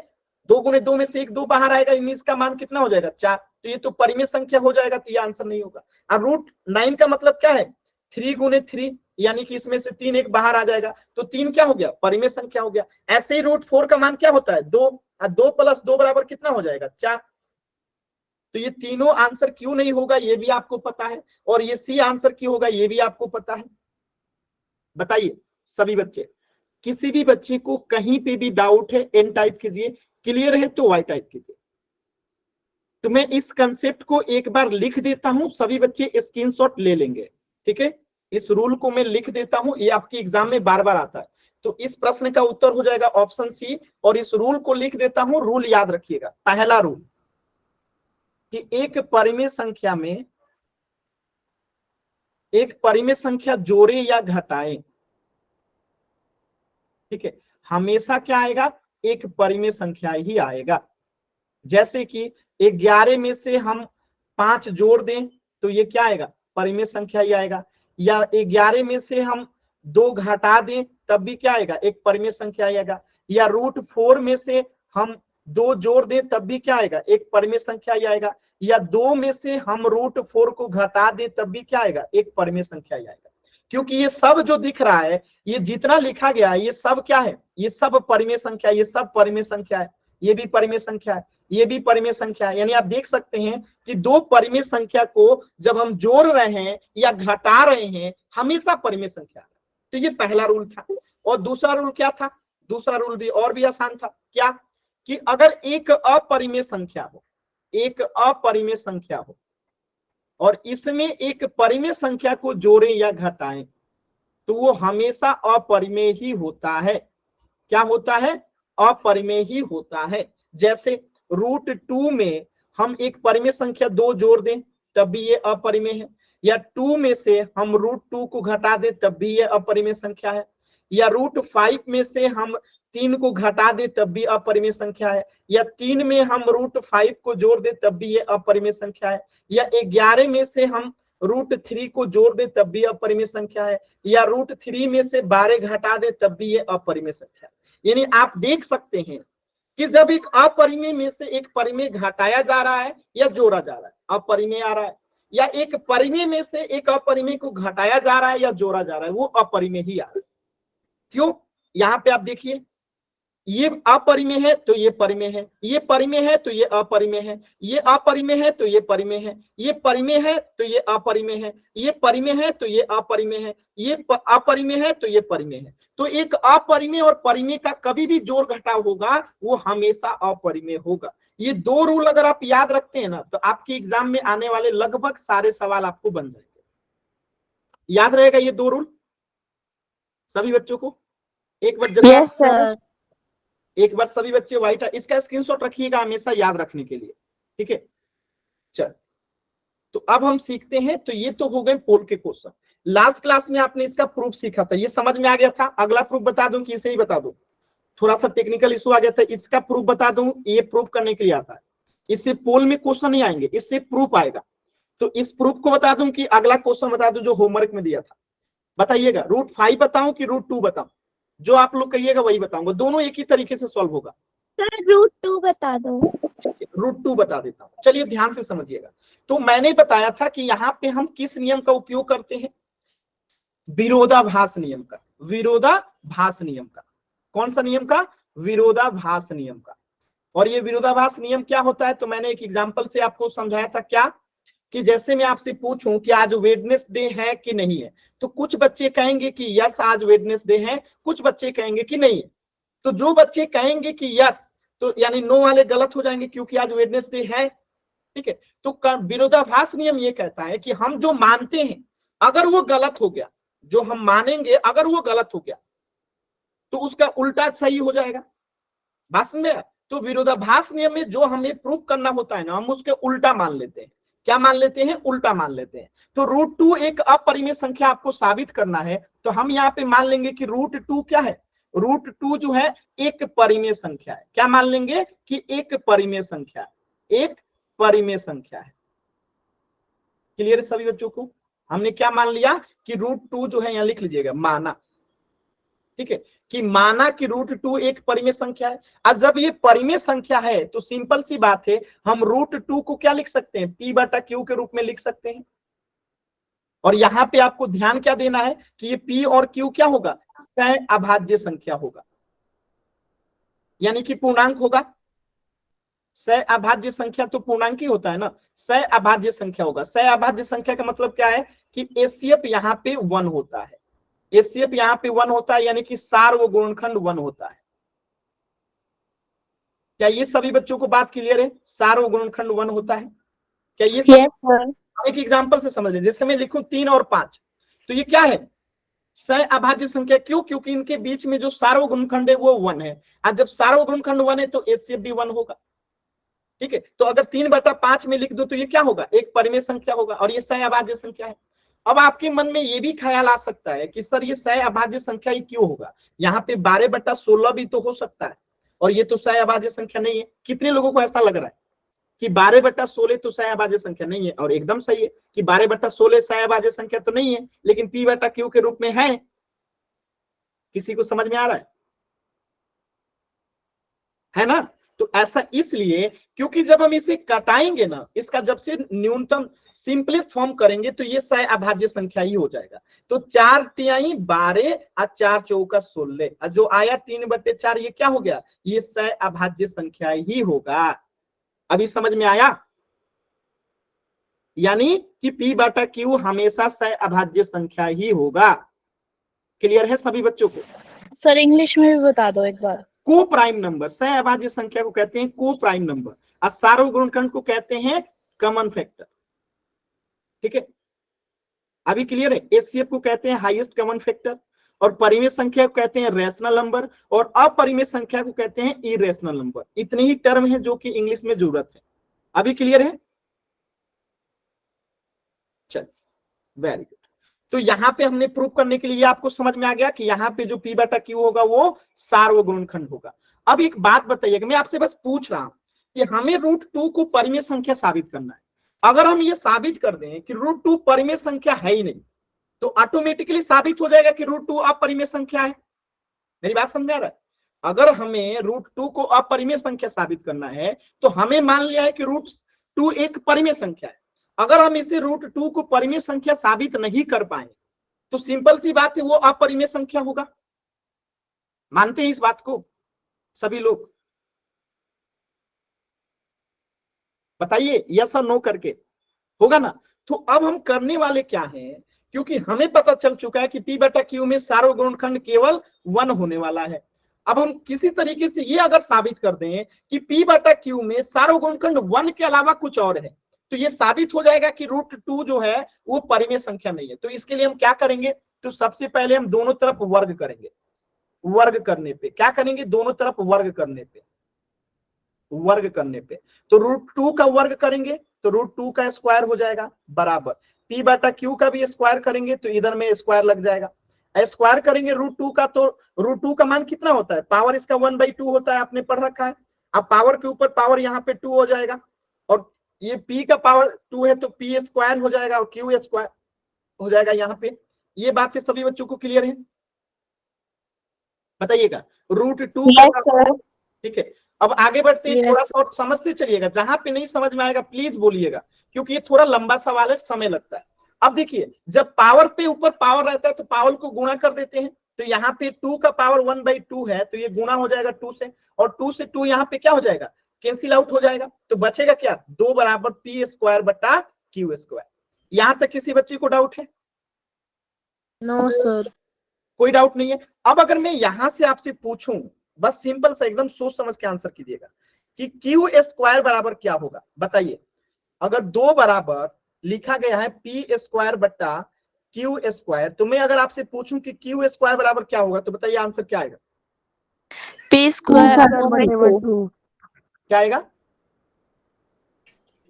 2 गुने 2 में से एक 2 बाहर आएगा, इसका मान कितना हो जाएगा, 4। तो ये तो परिमेय संख्या हो जाएगा, तो ये आंसर नहीं होगा। और √9 का मतलब क्या है, 3 गुने 3, यानी कि इसमें से 3 एक बाहर आ जाएगा, तो 3 क्या हो गया, परिमेय संख्या हो गया। ऐसे ही √4 का मान क्या होता है, 2, 2 + 2 बराबर कितना हो जाएगा, 4। तो ये तीनों आंसर क्यों नहीं होगा ये भी आपको पता है, और ये सी आंसर क्यों होगा ये भी आपको पता है। बताइए सभी बच्चे, किसी भी बच्चे को कहीं पे भी डाउट है एन टाइप कीजिए, क्लियर है तो वाई टाइप कीजिए। तो मैं इस कंसेप्ट को एक बार लिख देता हूं, सभी बच्चे स्क्रीनशॉट ले लेंगे, ठीक है। इस रूल को मैं लिख देता हूं, ये आपके एग्जाम में बार बार आता है। तो इस प्रश्न का उत्तर हो जाएगा ऑप्शन सी, और इस रूल को लिख देता हूं। रूल याद रखिएगा, पहला रूल कि एक परिमेय संख्या में एक परिमेय संख्या जोड़े या घटाएं, ठीक है, हमेशा क्या आएगा, एक परिमेय संख्या ही आएगा। जैसे कि 11 में से हम 5 जोड़ दें तो ये क्या आएगा, परिमेय संख्या ही आएगा। या 11 में से हम 2 घटा दें तब भी क्या आएगा, एक परिमेय संख्या आएगा। या √4 में से हम 2 जोड़ दें तब भी क्या आएगा, एक परिमेय संख्या ही आएगा। या 2 में से हम √4 को घटा दें तब भी क्या आएगा, एक परिमेय संख्या ही आएगा। क्योंकि ये सब जो दिख रहा है, ये जितना लिखा गया है, ये सब क्या है, ये सब परिमेय संख्या, ये सब परिमेय संख्या है। ये भी परिमेय संख्या है, ये भी परिमेय संख्या है। यानी आप देख सकते हैं कि 2 परिमेय संख्या को जब हम जोड़ रहे हैं या घटा रहे हैं, हमेशा परिमेय संख्या है। तो ये पहला रूल था। और दूसरा रूल क्या था, दूसरा रूल भी और भी आसान था। क्या, कि अगर एक अपरिमेय संख्या हो, एक अपरिमेय संख्या हो और इसमें एक परिमेय संख्या को जोड़ें या घटाएं, तो वो हमेशा अपरिमेय ही होता है। क्या होता है, अपरिमेय ही होता है। जैसे √2 में हम एक परिमेय संख्या 2 जोड़ दें तब भी ये अपरिमेय है। या 2 में से हम √2 को घटा दें तब भी ये अपरिमेय संख्या है। या √5 में से हम 3 को घटा दें तब भी अपरिमेय संख्या है। या 3 में हम √5 को जोड़ दें तब भी ये अपरिमेय संख्या है। या 11 में से हम √3 को जोड़ दें तब भी अपरिमेय संख्या है। या √3 में से 12 घटा दें तब भी ये अपरिमेय संख्या है। यानी आप देख सकते हैं कि जब एक अपरिमेय में से एक परिमेय घटाया जा रहा है या जोड़ा जा रहा है, अपरिमेय आ रहा है, या एक परिमेय में से एक अपरिमेय को घटाया जा रहा है या जोड़ा जा रहा है, वो अपरिमेय ही आ रहा है। क्यों, यहाँ पे आप देखिए ये अपरिमेय है तो ये परिमेय है, ये परिमेय है तो ये अपरिमेय है, ये अपरिमेय है तो ये परिमेय है, ये परिमेय है तो ये अपरिमेय है, ये परिमेय है तो ये अपरिमेय है, ये अपरिमेय है तो ये परिमेय है। तो एक अपरिमेय और परिमेय का कभी भी जोड़ घटाव होगा वो हमेशा अपरिमेय होगा। ये दो रूल अगर आप याद रखते हैं ना तो आपके एग्जाम में आने वाले लगभग सारे सवाल आपको बन जाएंगे। याद रहेगा ये दो रूल सभी बच्चों को? एक बार जल्दी यस सर। एक बार सभी बच्चे व्हाइट, इसका स्क्रीनशॉट रखिएगा हमेशा याद रखने के लिए, ठीक है? चल, तो अब हम सीखते हैं। तो ये तो हो गए पोल के क्वेश्चन। लास्ट क्लास में आपने इसका प्रूफ सीखा था, ये समझ में आ गया था? अगला प्रूफ बता दूं कि इसे ही बता दूं? थोड़ा सा टेक्निकल इशू आ गया था, इसका प्रूफ बता दूं, ये प्रूफ करने के लिए आता है। इससे पोल में क्वेश्चन नहीं आएंगे, इससे प्रूफ आएगा। तो इस प्रूफ को बता दूं कि अगला क्वेश्चन बता दूं जो होमवर्क में दिया था? बताइएगा, √5 बताऊं कि √2 बताऊं? जो आप लोग कहिएगा वही बताऊंगा, दोनों एक ही तरीके से सॉल्व होगा। सर √2 बता दो। √2 बता देता हूं, चलिए ध्यान से समझिएगा। तो मैंने बताया था कि यहाँ पे हम किस नियम का उपयोग करते हैं? विरोधाभास नियम का। विरोधाभास नियम का। कौन सा नियम का? विरोधाभास नियम का। और ये विरोधाभास नियम क्या होता है? तो मैंने एक एग्जांपल से आपको समझाया था क्या, कि जैसे मैं आपसे पूछूं कि आज वेडनेसडे है कि नहीं है, तो कुछ बच्चे कहेंगे कि यस आज वेडनेसडे है, कुछ बच्चे कहेंगे कि नहीं है। तो जो बच्चे कहेंगे कि यस, तो यानी नो वाले गलत हो जाएंगे क्योंकि आज वेडनेसडे है, ठीक है? तो विरोधाभास नियम ये कहता है कि हम जो मानते हैं अगर वो गलत हो गया, जो हम मानेंगे अगर वो गलत हो गया तो उसका उल्टा सही हो जाएगा। बात समझे? तो विरोधाभास नियम में जो हमें प्रूफ करना होता है ना, हम उसके उल्टा मान लेते हैं। क्या मान लेते हैं? उल्टा मान लेते हैं। तो √2 एक अपरिमेय संख्या आपको साबित करना है, तो हम यहाँ पे मान लेंगे कि √2 क्या है? √2 जो है एक परिमेय संख्या है। क्या मान लेंगे? कि एक परिमेय संख्या है, एक परिमेय संख्या है। क्लियर है सभी बच्चों को? हमने क्या मान लिया कि √2 जो है, यहाँ लिख लीजिएगा, माना, ठीक है, कि माना कि √2 एक परिमेय संख्या है। और जब ये परिमेय संख्या है तो सिंपल सी बात है, हम √2 को क्या लिख सकते हैं? P/Q के रूप में लिख सकते हैं। और यहाँ पे आपको ध्यान क्या देना है कि ये P और Q क्या होगा? सहअभाज्य संख्या होगा, यानी कि पूर्णांक होगा। सहअभाज्य संख्या तो पूर्णांक ही होता है ना, सहअभाज्य संख्या होगा। सहअभाज्य संख्या का मतलब क्या है कि HCF यहाँ पे 1 होता है। HCF यहाँ पे 1 होता है, यानी कि सार्वगुणनखंड 1 होता है। क्या ये सभी बच्चों को बात क्लियर है? सार्वगुणनखंड 1 होता है। क्या ये यस सर। एक एग्जांपल से समझ लें, जैसे मैं लिखूं 3 और 5, तो ये क्या है? सहअभाज्य संख्या। क्यों? क्योंकि इनके बीच में जो सार्वगुणनखंड है वो 1 है। और जब सार्वगुणनखंड 1 है तो HCF भी 1 होगा, ठीक है? तो अगर 3/5 में लिख दो तो ये क्या होगा? एक परिमेय संख्या होगा, और ये सहअभाज्य संख्या है। अब आपके मन में ये भी ख्याल आ सकता है कि सर ये सहअभाज्य संख्या ही क्यों होगा? यहाँ पे 12/16 भी तो हो सकता है, और ये तो सहअभाज्य संख्या नहीं है। कितने लोगों को ऐसा लग रहा है कि 12/16 तो सहअभाज्य संख्या नहीं है? और एकदम सही है कि 12/16 सहअभाज्य संख्या तो नहीं है, लेकिन P/Q के रूप में है। किसी को समझ में आ रहा है ना? तो ऐसा इसलिए क्योंकि जब हम इसे कटाएंगे ना, इसका जब से न्यूनतम सिंपलेस्ट फॉर्म करेंगे तो ये सहअभाज्य संख्या ही हो जाएगा। तो 4/3 12 और 4 चौका 16, और जो आया 3/4 ये क्या हो गया? ये सहअभाज्य संख्या ही होगा। अभी समझ में आया? यानी कि P/Q हमेशा सहअभाज्य संख्या ही होगा। क्लियर है सभी बच्चों को? सर इंग्लिश में भी बता दो एक बार। को प्राइम नंबर, सहअभाज्य संख्या को कहते हैं को प्राइम नंबर, और सार्वगुणनखंड को कहते हैं कॉमन फैक्टर, ठीक है? अभी क्लियर है? HCF को कहते हैं हाईएस्ट कॉमन फैक्टर, और परिमेय संख्या को कहते हैं रैशनल नंबर, और अपरिमेय संख्या को कहते हैं इरेशनल नंबर। इतने ही टर्म है जो कि इंग्लिश में जरूरत है। अभी क्लियर है? चल, वेरी गुड। तो यहाँ पे हमने प्रूव करने के लिए आपको समझ में आ गया कि यहाँ पे जो P/Q होगा वो सार्वगुणनखंड होगा। अब एक बात बताइएगा, मैं आपसे बस पूछ रहा हूं कि हमें √2 को परिमेय संख्या साबित करना है। अगर हम ये साबित कर दें कि √2 परिमेय संख्या है ही नहीं, तो ऑटोमेटिकली साबित हो जाएगा कि √2 अपरिमेय संख्या है। मेरी बात समझ में आ रहा है? अगर हमें √2 को अपरिमेय संख्या साबित करना है तो हमें मान लिया है कि √2 एक परिमेय संख्या है। अगर हम इसे √2 को परिमेय संख्या साबित नहीं कर पाए तो सिंपल सी बात है वो अपरिमेय संख्या होगा। मानते हैं इस बात को? सभी लोग बताइए यस और नो करके, होगा ना। तो अब हम करने वाले क्या हैं, क्योंकि हमें पता चल चुका है कि पी बटा क्यू में सार्वगुणनखंड केवल 1 होने वाला है। अब हम किसी तरीके से ये अगर साबित कर दें कि पी बटा क्यू में सार्वगुणनखंड 1 के अलावा कुछ और है, तो ये साबित हो जाएगा कि √2 जो है वो परिमेय संख्या नहीं है। तो इसके लिए हम क्या करेंगे, तो सबसे पहले हम दोनों तरफ वर्ग करेंगे। वर्ग करने पे क्या करेंगे, दोनों तरफ वर्ग करने पे, वर्ग करने पे तो √2 का वर्ग करेंगे तो √2 का स्क्वायर हो जाएगा बराबर पी बटा क्यू का भी स्क्वायर करेंगे तो इधर में स्क्वायर लग जाएगा। स्क्वायर करेंगे √2 का तो √2 का मान कितना होता है, पावर इसका 1/2 होता है, आपने पढ़ रखा है। अब पावर के ऊपर पावर यहाँ पे 2 हो जाएगा और ये p का पावर 2 है तो p स्क्वायर हो जाएगा और q स्क्वायर हो जाएगा यहाँ पे। ये बातें सभी बच्चों को क्लियर है, बताइएगा। √2 का, ठीक है। अब आगे बढ़ते हैं, थोड़ा सा और समझते चलिएगा, जहां पे नहीं समझ में आएगा प्लीज बोलिएगा, क्योंकि ये थोड़ा लंबा सवाल है, समय लगता है। अब देखिए, जब पावर पे ऊपर पावर रहता है तो पावर को गुणा कर देते हैं, तो यहाँ पे 2 का पावर 1/2 है तो ये गुणा हो जाएगा 2 से, और 2 से 2 यहाँ पे क्या हो जाएगा, कैंसिल आउट हो जाएगा। तो बचेगा क्या, 2 बराबर p स्क्वायर बटा q स्क्वायर। यहां तक किसी बच्चे को डाउट है? No sir. कोई डाउट नहीं है। अब अगर मैं यहां से आपसे पूछूं, बस सिंपल सा एकदम सोच समझ के आंसर कीजिएगा कि क्यू स्क्वायर बराबर क्या होगा, बताइए। अगर 2 बराबर लिखा गया है पी स्क्वायर बटा क्यू स्क्वायर, तो मैं अगर आपसे पूछूं कि क्यू स्क्वायर बराबर क्या होगा, तो बताइए आंसर क्या आएगा, p स्क्वायर अपॉन 2। क्या आएगा,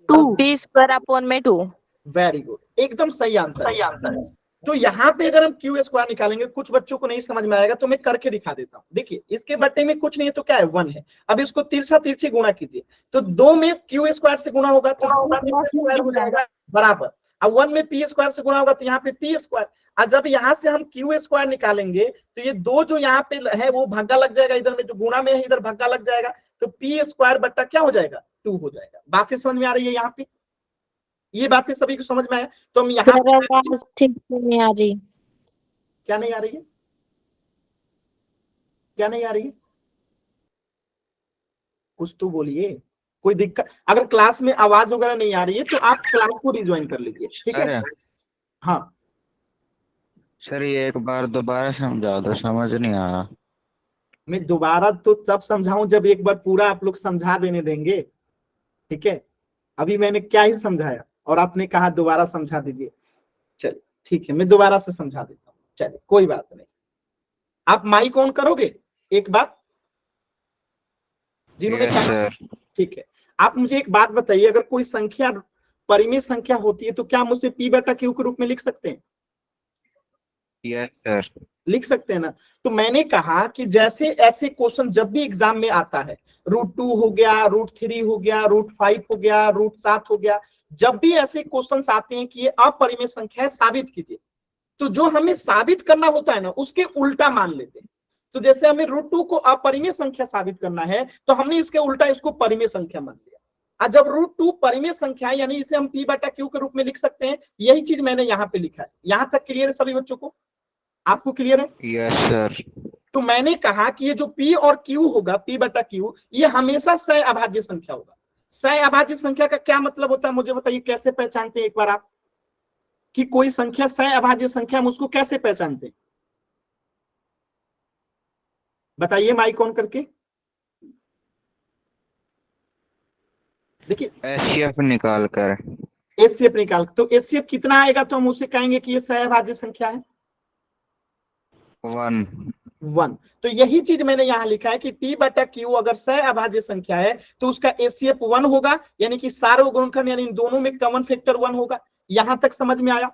p स्क्वायर अपॉन में 2। वेरी गुड, एकदम सही आंसर है। तो यहाँ पे अगर हम क्यू स्क्वायर निकालेंगे, कुछ बच्चों को नहीं समझ में आएगा तो मैं करके दिखा देता हूँ। देखिए, इसके बट्टे में कुछ नहीं है तो क्या है, 1 है। अब इसको तिरछा तिरछी गुणा कीजिए, तो 2 में क्यू स्क्वायर से गुणा होगा तो 2 स्क्वायर हो जाएगा बराबर, अब 1 में पी स्क्वायर से गुणा होगा तो यहाँ पे पी स्क्वायर। और जब यहाँ से हम क्यू स्क्वायर निकालेंगे तो ये 2 जो यहाँ पे है वो भग्गा लग जाएगा, इधर में जो गुणा में है इधर भग्गा लग जाएगा, तो पी स्क्वायर बट्टा क्या हो जाएगा, 2 हो जाएगा। बातें समझ में आ रही है यहाँ पे, ये बातें सभी को समझ में आया। तो हम यहाँ ठीक से नहीं आ रही। क्या नहीं आ रही है, क्या नहीं आ रही है, कुछ तो बोलिए। कोई दिक्कत, अगर क्लास में आवाज वगैरह नहीं आ रही है तो आप क्लास को रिज्वाइन कर लीजिए, ठीक है। हाँ सर, ये एक बार दोबारा समझा दो, समझ नहीं आया। मैं दोबारा तो तब समझाऊं जब एक बार पूरा आप लोग समझा देने देंगे, ठीक है। अभी मैंने क्या ही समझाया और आपने कहा दोबारा समझा दीजिए। चलिए ठीक है, मैं दोबारा से समझा देता हूँ, चलिए कोई बात नहीं। आप माइक ऑन करोगे एक बार, जिन्होंने कहा, ठीक है। आप मुझे एक बात बताइए, अगर कोई संख्या परिमेय संख्या होती है तो क्या हम उसे पी बटा क्यू के रूप में लिख सकते हैं? Yes sir. लिख सकते हैं ना। तो मैंने कहा कि जैसे ऐसे क्वेश्चन जब भी एग्जाम में आता है, √2 हो गया, √3 हो गया, √5 हो गया, √7 हो गया, जब भी ऐसे क्वेश्चंस आते हैं कि ये अपरिमेय संख्या है साबित कीजिए, तो जो हमें साबित करना होता है ना उसके उल्टा मान लेते हैं। तो जैसे हमें √2 को अपरिमेय संख्या साबित करना है तो हमने इसके उल्टा इसको परिमेय संख्या मान लिया। और जब √2 परिमेय संख्या है यानी इसे हम पी बटा क्यू के रूप में लिख सकते हैं, यही चीज मैंने यहाँ पे लिखा है। यहां तक क्लियर है सभी बच्चों को, आपको क्लियर है? Yes sir. तो मैंने कहा कि ये जो p और q होगा, p बटा q, ये हमेशा सह अभाज्य संख्या होगा। सह अभाज्य संख्या का क्या मतलब होता है मुझे बताइए, कैसे पहचानते हैं एक बार आप, कि कोई संख्या सह अभाज्य संख्या, हम उसको कैसे पहचानते हैं, बताइए माइक ऑन करके। देखिए एचसीएफ निकाल कर, एचसीएफ निकाल, तो एचसीएफ कितना आएगा तो हम उसे कहेंगे कि ये सह अभाज्य संख्या है, 1। तो यही चीज मैंने यहां लिखा है कि p बटा q अगर सह अभाज्य संख्या है तो उसका एचसीएफ 1 होगा, यानी कि सार्वगुणनखंड यानी इन दोनों में कॉमन फैक्टर 1 होगा। यहां तक समझ में आया?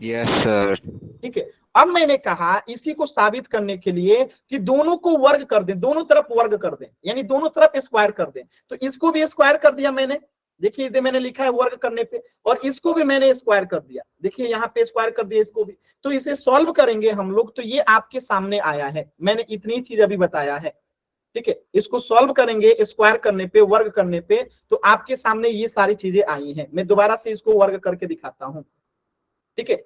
Yes sir. ठीक है। अब मैंने कहा इसी को साबित करने के लिए कि दोनों को वर्ग कर दें, दोनों तरफ वर्ग कर दें, यानी दोनों तरफ स्क्वायर कर दें। तो इसको भी स्क्वायर कर दिया मैंने, देखिए इधर मैंने लिखा है वर्ग करने पे, और इसको भी मैंने स्क्वायर कर दिया, देखिए यहाँ पे स्क्वायर कर दिया इसको भी। तो इसे सॉल्व करेंगे हम लोग तो ये आपके सामने आया है, मैंने इतनी चीज अभी बताया है, ठीक है। इसको सॉल्व करेंगे स्क्वायर करने पे, वर्ग करने पे, तो आपके सामने ये सारी चीजें आई हैं। मैं दोबारा से इसको वर्ग करके दिखाता हूं, ठीक है।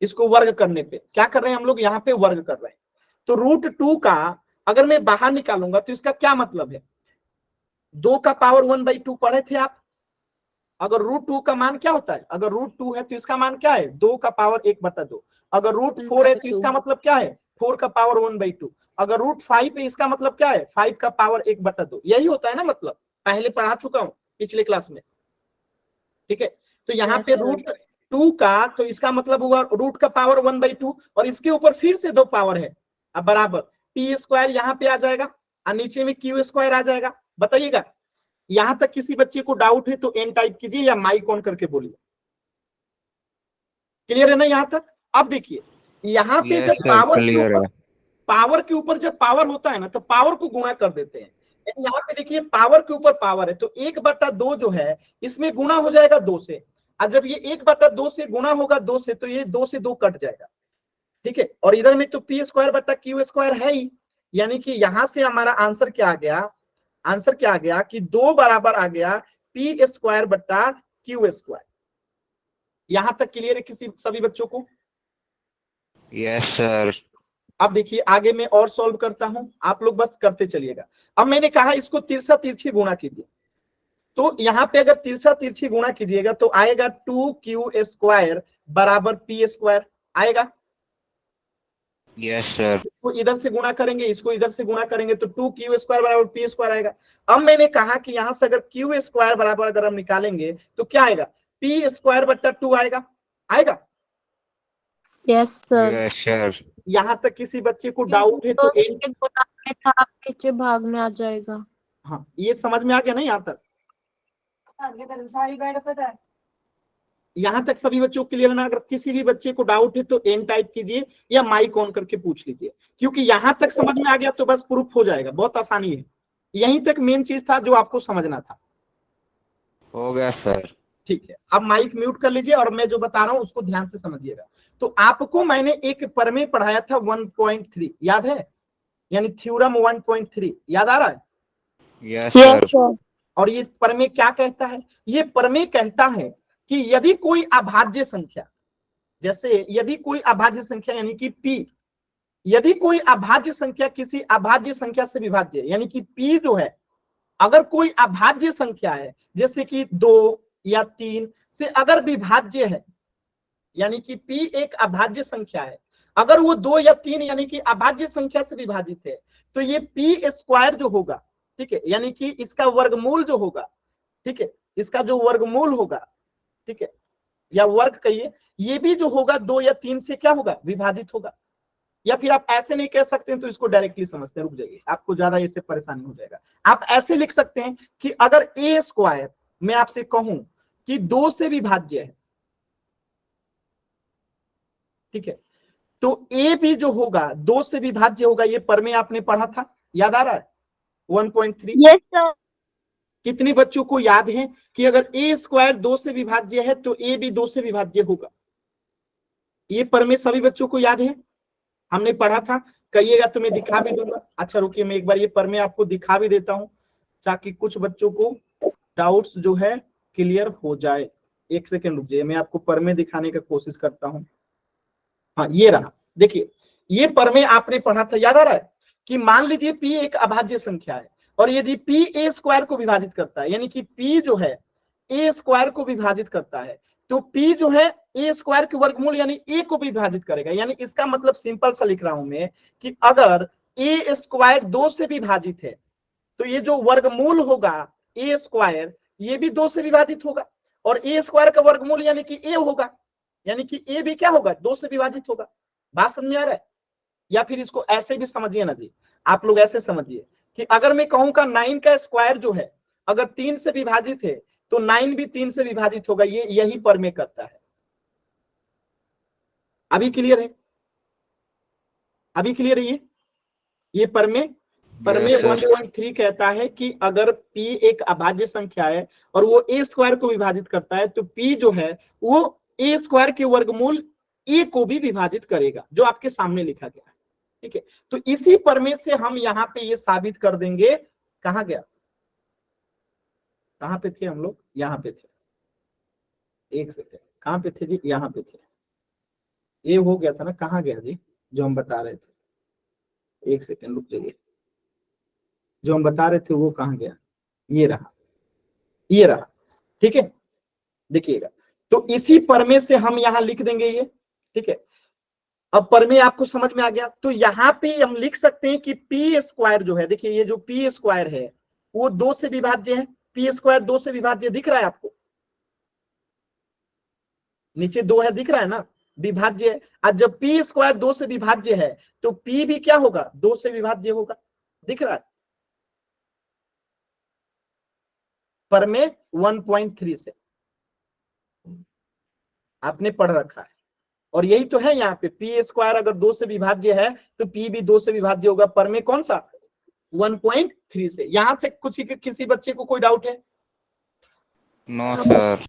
इसको वर्ग करने पे क्या कर रहे हैं हम लोग, यहाँ पे वर्ग कर रहे हैं। तो √2 का अगर मैं बाहर निकालूंगा तो इसका क्या मतलब है, 2 का पावर 1/2 पढ़े थे आप। अगर √2 का मान क्या होता है, अगर √2 है तो इसका मान क्या है, 2 का पावर 1/2। अगर √4 है तो इसका मतलब क्या है, 4 का पावर 1/2। अगर √5 है इसका मतलब क्या है, 5 का पावर 1/2। यही होता है ना, मतलब पहले पढ़ा चुका हूं पिछले क्लास में, ठीक है। तो यहाँ पे √2 का, तो इसका मतलब हुआ रूट का पावर 1/2 और इसके ऊपर फिर से 2 पावर है। अब बराबर p² यहाँ पे आ जाएगा और नीचे में q² आ जाएगा। बताइएगा, यहां तक किसी बच्चे को डाउट है तो एन टाइप कीजिए या माइक ऑन करके बोलिए। क्लियर है ना यहां तक। अब देखिए यहाँ पे यस जब सर क्लियर है। पावर के ऊपर जब पावर होता है ना तो पावर को गुणा कर देते हैं। यहाँ पे देखिए पावर के ऊपर पावर है तो 1/2 जो है इसमें गुणा हो जाएगा 2 से, और जब ये 1/2 से गुणा होगा 2 से तो ये 2 से 2 कट जाएगा, ठीक है। और इधर में तो p² है ही, यानी कि यहां से हमारा आंसर क्या आ गया, आंसर क्या आ गया कि 2 बराबर आ गया p²/q²। यहां तक क्लियर है किसी सभी बच्चों को। Yes sir. अब देखिए आगे मैं और सॉल्व करता हूं, आप लोग बस करते चलिएगा। अब मैंने कहा इसको तिरछा तिरछी गुणा कीजिए, तो यहाँ पे अगर तिरछा तिरछी गुणा कीजिएगा तो आएगा 2q² बराबर p² आएगा। Yes sir. इसको इधर से गुणा करेंगे, इसको इधर से गुणा करेंगे तो 2q² बराबर p² आएगा। अब मैंने कहा कि यहां से अगर q² बराबर अगर हम निकालेंगे तो क्या आएगा, p²/2 आएगा। आएगा यस सर। Yes sir. यहां तक किसी बच्चे को डाउट है तो नीचे भाग में आ जाएगा। हाँ ये समझ में आ गया ना यहाँ तक। यहाँ तक सभी बच्चों को क्लियर है ना। अगर किसी भी बच्चे को डाउट है तो एन टाइप कीजिए या माइक ऑन करके पूछ लीजिए, क्योंकि यहाँ तक समझ में आ गया तो बस प्रूफ हो जाएगा, बहुत आसानी है। यहीं तक मेन चीज था जो आपको समझना था। हो गया सर। ठीक है, अब माइक म्यूट कर लीजिए और मैं जो बता रहा हूं उसको ध्यान से समझिएगा। तो आपको मैंने एक प्रमेय पढ़ाया था 1.3, याद है, यानी थ्योरम 1.3 याद आ रहा है। Yes sir. और ये प्रमेय क्या कहता है, ये प्रमेय कहता है कि यदि कोई अभाज्य संख्या, जैसे यदि कोई अभाज्य संख्या यानी कि p, यदि कोई अभाज्य संख्या किसी अभाज्य संख्या से विभाज्य है, यानी कि p जो है अगर कोई अभाज्य संख्या है जैसे कि 2 या 3 से अगर विभाज्य है, यानी कि p एक अभाज्य संख्या है, अगर वो 2 या 3 यानी कि अभाज्य संख्या से विभाजित है तो ये p² जो होगा, ठीक है, यानी कि इसका वर्गमूल जो होगा, ठीक है, इसका जो वर्गमूल होगा, ठीक है, या वर्ग कहिए, ये भी जो होगा 2 या 3 से क्या होगा, विभाजित होगा। या फिर आप ऐसे नहीं कह सकते हैं तो इसको डायरेक्टली समझते हैं, रुक जाइए आपको ज्यादा इससे परेशानी हो जाएगा। आप ऐसे लिख सकते हैं कि अगर a² मैं आपसे कहूं कि 2 से विभाज्य है, ठीक है, तो a भी जो होगा 2 से विभाज्य होगा। ये प्रमेय आपने पढ़ा था, याद आ रहा है 1.3। Yes sir. कितने बच्चों को याद है कि अगर a² 2 से विभाज्य है तो a भी 2 से विभाज्य होगा। ये प्रमेय सभी बच्चों को याद है, हमने पढ़ा था। कहिएगा तो मैं दिखा भी दूंगा। अच्छा रुकिए, मैं एक बार ये प्रमेय आपको दिखा भी देता हूं ताकि कुछ बच्चों को डाउट्स जो है क्लियर हो जाए। एक सेकंड रुक जाइए, मैं आपको प्रमेय दिखाने का कोशिश करता हूं। हाँ ये रहा, देखिए ये प्रमेय आपने पढ़ा था, याद आ रहा है कि मान लीजिए p एक अभाज्य संख्या है और यदि p a² को विभाजित करता है, यानी कि p जो है a² को विभाजित करता है, तो p जो है a² के वर्गमूल यानी a को विभाजित करेगा। यानी इसका मतलब सिंपल सा लिख रहा हूं मैं कि अगर a² 2 से विभाजित है तो ये जो वर्गमूल होगा a² ये भी 2 से विभाजित होगा, और a² का वर्गमूल यानी कि a होगा, यानी कि a भी क्या होगा, 2 से विभाजित होगा। बात समझ में आ रहा है। या फिर इसको ऐसे भी समझिए ना जी, आप लोग ऐसे समझिए कि अगर मैं कहूं का 9 का स्क्वायर जो है अगर 3 से विभाजित है तो 9 भी 3 से विभाजित होगा। ये यही प्रमेय करता है। अभी क्लियर है, अभी क्लियर है। ये प्रमेय 1.3 कहता है कि अगर p एक अभाज्य संख्या है और वो a² को विभाजित करता है तो p जो है वो a² के वर्गमूल a को भी विभाजित करेगा, जो आपके सामने लिखा गया है, ठीक है। तो इसी प्रमेय से हम यहाँ पे ये साबित कर देंगे। कहाँ गया, कहाँ पे थे हम लोग, यहाँ पे थे, एक सेकेंड, कहाँ पे थे जी, यहाँ पे थे, ये हो गया था ना, कहाँ गया जी जो हम बता रहे थे, एक सेकेंड रुक जाइए। जो हम बता रहे थे वो कहाँ गया, ये रहा, ये रहा, ठीक है। देखिएगा, तो इसी परमे से हम यहां लिख देंगे ये, ठीक है। अब परमे आपको समझ में आ गया, तो यहां पे हम लिख सकते हैं कि पी स्क्वायर जो है, देखिए ये जो पी स्क्वायर है वो 2 से विभाज्य है, पी स्क्वायर 2 से विभाज्य दिख रहा है आपको, नीचे 2 है दिख रहा है ना, विभाज्य है। आज जब पी स्क्वायर 2 से विभाज्य है तो पी भी क्या होगा, 2 से विभाज्य होगा, दिख रहा है परमे 1.3 से, आपने पढ़ रखा है। और यही तो है यहाँ पे, पी स्क्वायर अगर 2 से विभाज्य है तो पी भी 2 से विभाज्य होगा, परमे कौन सा 1.3 से। यहां से कुछ किसी बच्चे को कोई डाउट है? No sir.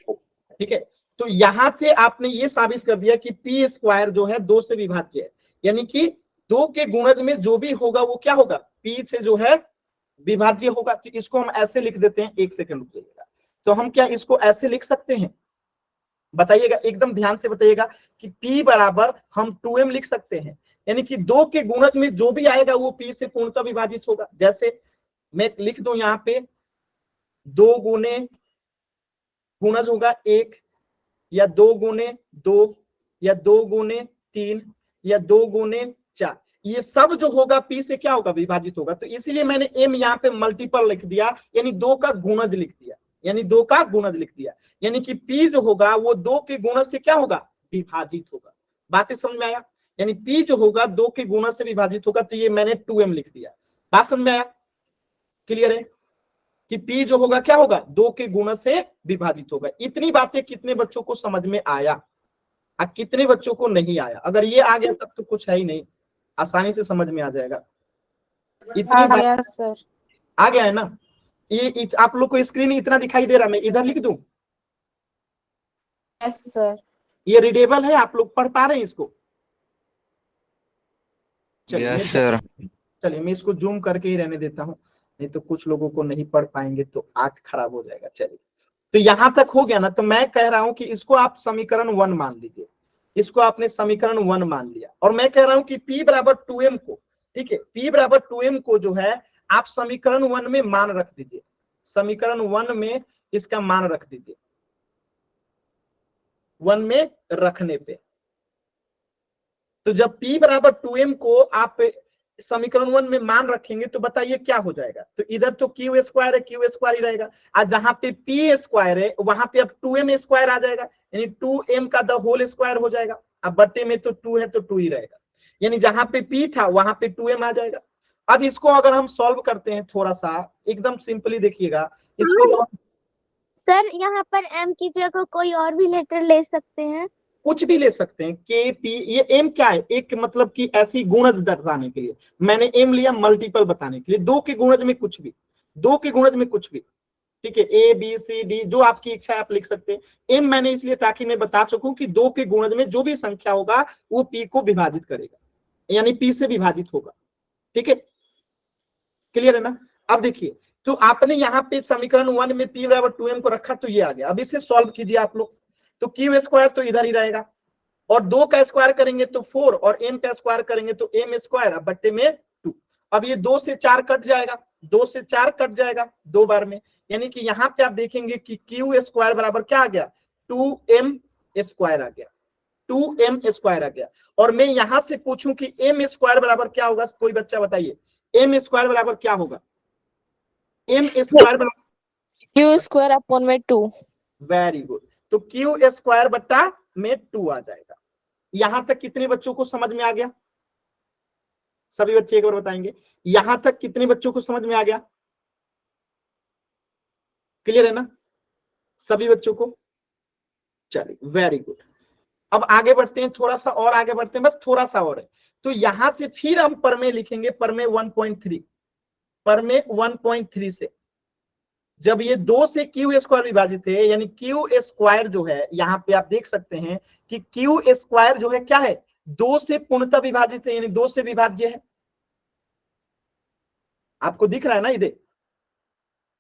ठीक है, तो यहां से आपने ये साबित कर दिया कि पी स्क्वायर जो है 2 से विभाज्य है, यानी कि 2 के गुणज में जो भी होगा वो क्या होगा, पी से जो है विभाज्य होगा। तो इसको हम ऐसे लिख देते हैं, 1 सेकंड रुकिएगा, तो हम क्या इसको ऐसे लिख सकते हैं, बताइएगा, एकदम ध्यान से बताइएगा कि P बराबर हम 2m लिख सकते हैं, यानी कि 2 के गुणज में जो भी आएगा वो P से पूर्णतः विभाजित होगा। जैसे मैं लिख दूं यहाँ पे 2 गुने गुणज होगा 1, या 2 गुने 2, या 2 गुने 3, या 2 गुने 4, ये सब जो होगा P से क्या होगा, विभाजित होगा। तो इसीलिए मैंने m यहाँ पे मल्टीपल लिख दिया, यानी 2 का गुणज लिख दिया, यानी 2 का गुणज लिख दिया, यानी कि P जो होगा वो 2 के गुणज से क्या होगा, विभाजित होगा। बातें समझ में आया, यानी P जो होगा 2 के गुणज से विभाजित होगा, तो ये मैंने 2m लिख दिया। बात समझ में आया, क्लियर है कि P जो होगा क्या होगा, 2 के गुणज से विभाजित होगा। इतनी बातें कितने बच्चों को समझ में आया, कितने बच्चों को नहीं आया? अगर ये आ गया तब तो कुछ है ही नहीं, आसानी से समझ में आ जाएगा। इतनी बात सर आ गया है ना? ये आप लोग को स्क्रीन इतना दिखाई दे रहा, मैं इधर लिख दूं? Yes sir. ये रीडेबल है, आप लोग पढ़ पा रहे हैं इसको? Yes sir. चलिए मैं इसको जूम करके ही रहने देता हूँ, नहीं तो कुछ लोगों को नहीं पढ़ पाएंगे तो आंख खराब हो जाएगा। चलिए, तो यहां तक हो गया ना, तो मैं कह रहा हूं कि इसको आप समीकरण 1 मान लीजिए, इसको आपने समीकरण 1 मान लिया, और मैं कह रहा हूं कि P बराबर 2m को, ठीक है, P बराबर 2m को जो है आप समीकरण 1 में मान रख दीजिए, समीकरण 1 में इसका मान रख दीजिए, 1 में रखने पे, तो जब P बराबर 2m को आप समीकरण 1 में मान रखेंगे तो बताइए क्या हो जाएगा। तो इधर तो क्यू स्क्वायर है, क्यू स्क्वायर ही रहेगा, आज जहां पे P स्क्वायर है वहां पे अब 2m स्क्वायर आ जाएगा, यानी 2m का द होल स्क्वायर हो जाएगा। अब बट्टे में तो 2 है तो 2 ही रहेगा, यानी जहां पे P था वहां पे 2m आ जाएगा। अब इसको अगर हम सॉल्व करते हैं थोड़ा सा एकदम सिंपली, देखिएगा इसको जब हम सर यहाँ पर m की जगह कोई और भी लेटर ले सकते हैं? कुछ भी ले सकते हैं, के पी, ये एम क्या है, एक मतलब कि ऐसी गुणज दर्शाने के लिए मैंने एम लिया, मल्टीपल बताने के लिए, 2 के गुणज में कुछ भी, 2 के गुणज में कुछ भी, ठीक है, ए बी सी डी जो आपकी इच्छा है आप लिख सकते हैं। एम मैंने इसलिए ताकि मैं बता सकूं कि 2 के गुणज में जो भी संख्या होगा वो पी को विभाजित करेगा, यानी पी से विभाजित होगा, ठीक है, क्लियर है ना? अब देखिए, तो आपने यहाँ पे समीकरण 1 में P बराबर 2m को रखा तो ये आ गया। अब इसे सॉल्व कीजिए आप लोग, तो क्यू स्क्वायर तो इधर ही रहेगा, और 2 का स्क्वायर करेंगे तो 4, और m का स्क्वायर करेंगे तो m स्क्वायर, अब बट्टे में 2। अब ये 2 से 4 कट जाएगा, 2 से 4 कट जाएगा 2 बार में, यानी कि यहाँ पे आप देखेंगे कि क्यू स्क्वायर बराबर क्या आ गया, 2m स्क्वायर आ गया, 2m स्क्वायर आ गया। और मैं यहां से पूछूं कि m स्क्वायर बराबर क्या होगा, कोई बच्चा बताइए, m स्क्वायर बराबर क्या होगा? m स्क्वायर बराबर क्यू स्क्वायर अपॉन में 2। वेरी गुड, तो क्यू स्क्वायर बट्टा में 2 आ जाएगा। यहां तक कितने बच्चों को समझ में आ गया? सभी बच्चे एक बार बताएंगे, यहां तक कितने बच्चों को समझ में आ गया? क्लियर है ना सभी बच्चों को? चलिए वेरी गुड, अब आगे बढ़ते हैं, थोड़ा सा और आगे बढ़ते हैं, बस थोड़ा सा और है। तो यहां से फिर हम परमे लिखेंगे, परमे 1.3, परमे 1.3 से जब ये 2 से क्यू स्क्वायर विभाजित है, यानी क्यू स्क्वायर जो है यहाँ पे आप देख सकते हैं कि क्यू स्क्वायर जो है क्या है, 2 से पूर्णतः विभाजित है, यानी 2 से विभाज्य है, आपको दिख रहा है ना इधर,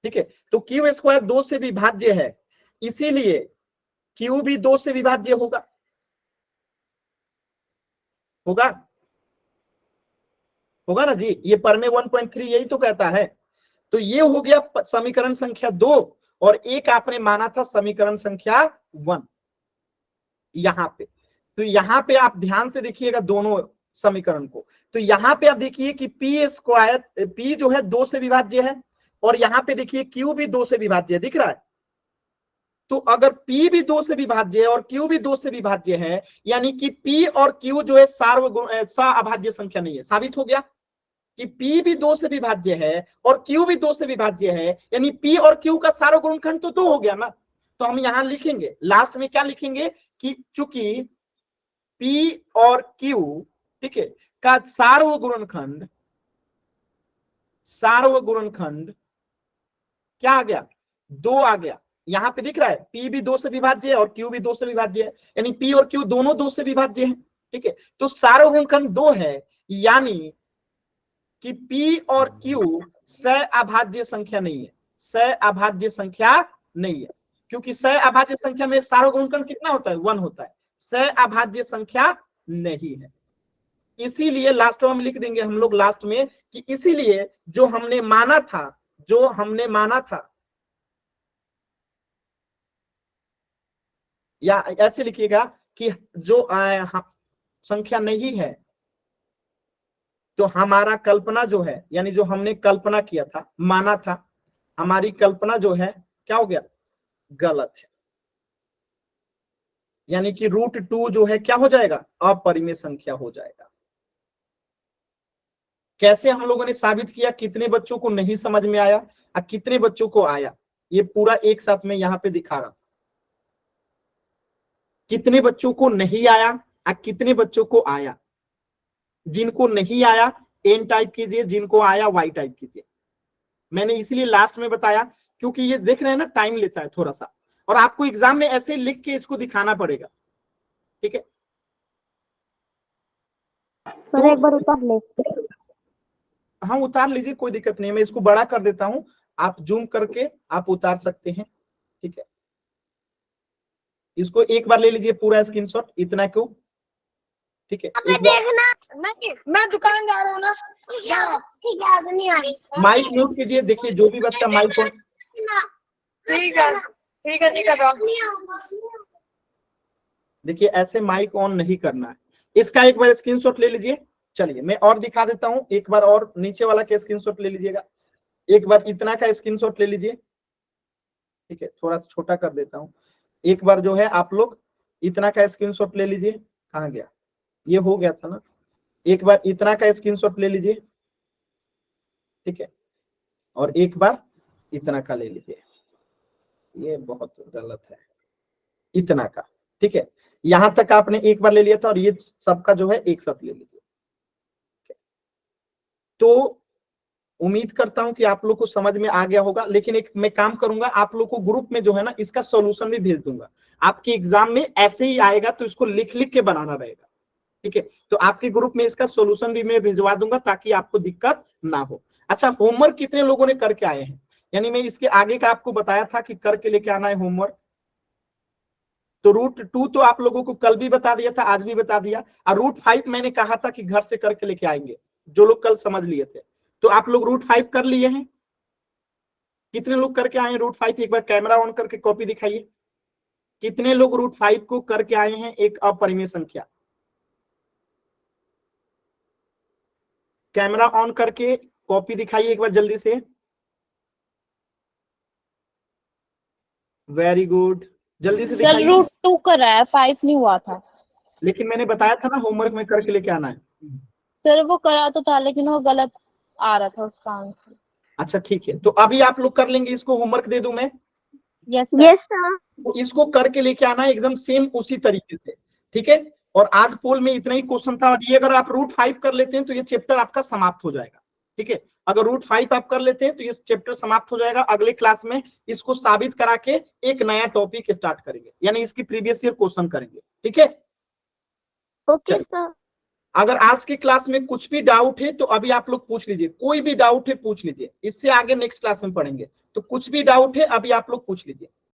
ठीक है। तो क्यू स्क्वायर 2 से विभाज्य है, इसीलिए क्यू भी 2 से विभाज्य होगा, होगा होगा ना जी, ये परमे 1.3 यही तो कहता है तो ये हो गया समीकरण संख्या 2 और एक आपने माना था समीकरण संख्या 1 यहाँ पे। तो यहाँ पे आप ध्यान से देखिएगा दोनों समीकरण को। तो यहाँ पे आप देखिए कि पी स्क्वायर, पी जो है 2 से विभाज्य है और यहाँ पे देखिए क्यू भी 2 से विभाज्य है, दिख रहा है। तो अगर P भी 2 से विभाज्य है और Q भी 2 से विभाज्य है, यानी कि P और Q जो है सह-अभाज्य संख्या नहीं है। साबित हो गया कि P भी 2 से विभाज्य है और Q भी 2 से विभाज्य है, यानी P और Q का सार्वगुणनखंड तो 2 हो गया ना। तो हम यहां लिखेंगे लास्ट में क्या लिखेंगे कि चूंकि P और Q, ठीक है, का सार्वगुणनखंड क्या आ गया, 2 आ गया। यहां पे दिख रहा है P भी 2 से विभाज्य है और Q भी 2 से विभाज्य है, यानी P और Q दोनों 2 से विभाज्य हैं, ठीक है। तो सार्वगुणनखंड 2 है, यानी कि P और Q सह-अभाज्य संख्या नहीं है, सह-अभाज्य संख्या नहीं है, क्योंकि सह-अभाज्य संख्या में सार्वगुणनखंड कितना होता है, 1 होता है। सह-अभाज्य संख्या नहीं है, इसीलिए लास्ट में हम लिख देंगे हम लोग लास्ट में कि इसीलिए जो हमने माना था, या ऐसे लिखिएगा कि जो संख्या नहीं है, तो हमारा कल्पना जो है, यानी जो हमने कल्पना किया था, माना था, हमारी कल्पना जो है क्या हो गया, गलत है। यानी कि √2 जो है क्या हो जाएगा, अपरिमेय संख्या हो जाएगा। कैसे हम लोगों ने साबित किया, कितने बच्चों को नहीं समझ में आया और कितने बच्चों को आया, ये पूरा एक साथ में यहाँ पे दिखा रहा। कितने बच्चों को नहीं आया और कितने बच्चों को आया। जिनको नहीं आया एन टाइप कीजिए, जिनको आया वाई टाइप कीजिए। मैंने इसलिए लास्ट में बताया क्योंकि ये देख रहे हैं ना, टाइम लेता है थोड़ा सा, और आपको एग्जाम में ऐसे लिख के इसको दिखाना पड़ेगा, ठीक है। सर एक बार उतार ले। हाँ उतार लीजिए, कोई दिक्कत नहीं है, मैं इसको बड़ा कर देता हूं, आप जूम करके आप उतार सकते हैं, ठीक है। इसको एक बार ले लीजिए पूरा स्क्रीनशॉट, इतना क्यों, ठीक है। मैं दुकान जा रहा हूँ ना, ठीक है, आगे नहीं आ रही। माइक म्यूट कीजिए, देखिए जो भी बच्चा माइक ऑन, ठीक है नहीं कर रहा। देखिए ऐसे माइक ऑन नहीं करना है। इसका एक बार स्क्रीनशॉट ले लीजिए। चलिए मैं और दिखा देता हूं, एक बार और नीचे वाला का स्क्रीनशॉट ले लीजिएगा, एक बार इतना का स्क्रीनशॉट ले लीजिए, ठीक है। थोड़ा सा छोटा कर देता हूं, एक बार जो है आप लोग इतना का स्क्रीनशॉट ले लीजिए। कहाँ गया, ये हो गया था ना। एक बार इतना का स्क्रीनशॉट ले लीजिए, ठीक है, और एक बार इतना का ले लीजिए। ये बहुत गलत है, इतना का, ठीक है। यहां तक आपने एक बार ले लिया था और ये सबका जो है एक साथ ले लीजिए। तो उम्मीद करता हूं कि आप लोग को समझ में आ गया होगा, लेकिन एक मैं काम करूंगा, आप लोग को ग्रुप में जो है ना इसका सॉल्यूशन भी भेज दूंगा। आपके एग्जाम में ऐसे ही आएगा तो इसको लिख लिख के बनाना रहेगा, ठीक है। तो आपके ग्रुप में इसका सॉल्यूशन भी मैं भिजवा दूंगा ताकि आपको दिक्कत ना हो। अच्छा, होमवर्क कितने लोगों ने करके आए हैं, यानी मैं इसके आगे का आपको बताया था कि करके लेके आना है होमवर्क। तो √2 तो आप लोगों को कल भी बता दिया था, आज भी बता दिया, और √5 मैंने कहा था कि घर से करके लेके आएंगे, जो लोग कल समझ लिए थे। तो आप लोग √5 कर लिए हैं, कितने लोग करके आए हैं √5? एक बार कैमरा ऑन करके कॉपी दिखाइए, कितने लोग √5 को करके आए हैं, एक अपरिमेय संख्या। कैमरा ऑन करके कॉपी दिखाइए एक बार जल्दी से। वेरी गुड, जल्दी से सर दिखाइए। √2 करा है, 5 नहीं हुआ था। लेकिन मैंने बताया था ना होमवर्क में करके लेके आना है। सर वो करा तो था लेकिन वो गलत आ रहा था उसका आंसर। अच्छा ठीक है, तो अभी आप लोग कर लेंगे, इसको होमवर्क दे दूं मैं? Yes sir. तो इसको करके लेके आना है एकदम सेम उसी तरीके से, ठीक है। और आज पोल में इतना ही क्वेश्चन था, और ये अगर आप √5 कर लेते हैं तो ये चैप्टर आपका समाप्त हो जाएगा, ठीक है। अगर √5 आप कर लेते हैं तो ये चैप्टर समाप्त हो जाएगा। अगले क्लास में इसको साबित करा के एक नया टॉपिक स्टार्ट करेंगे, यानी इसकी प्रीवियस ईयर क्वेश्चन करेंगे, ठीक है। Okay sir. अगर आज की क्लास में कुछ भी डाउट है तो अभी आप लोग पूछ लीजिए, कोई भी डाउट है पूछ लीजिए, इससे आगे नेक्स्ट क्लास में पढ़ेंगे। तो कुछ भी डाउट है अभी आप लोग पूछ लीजिए।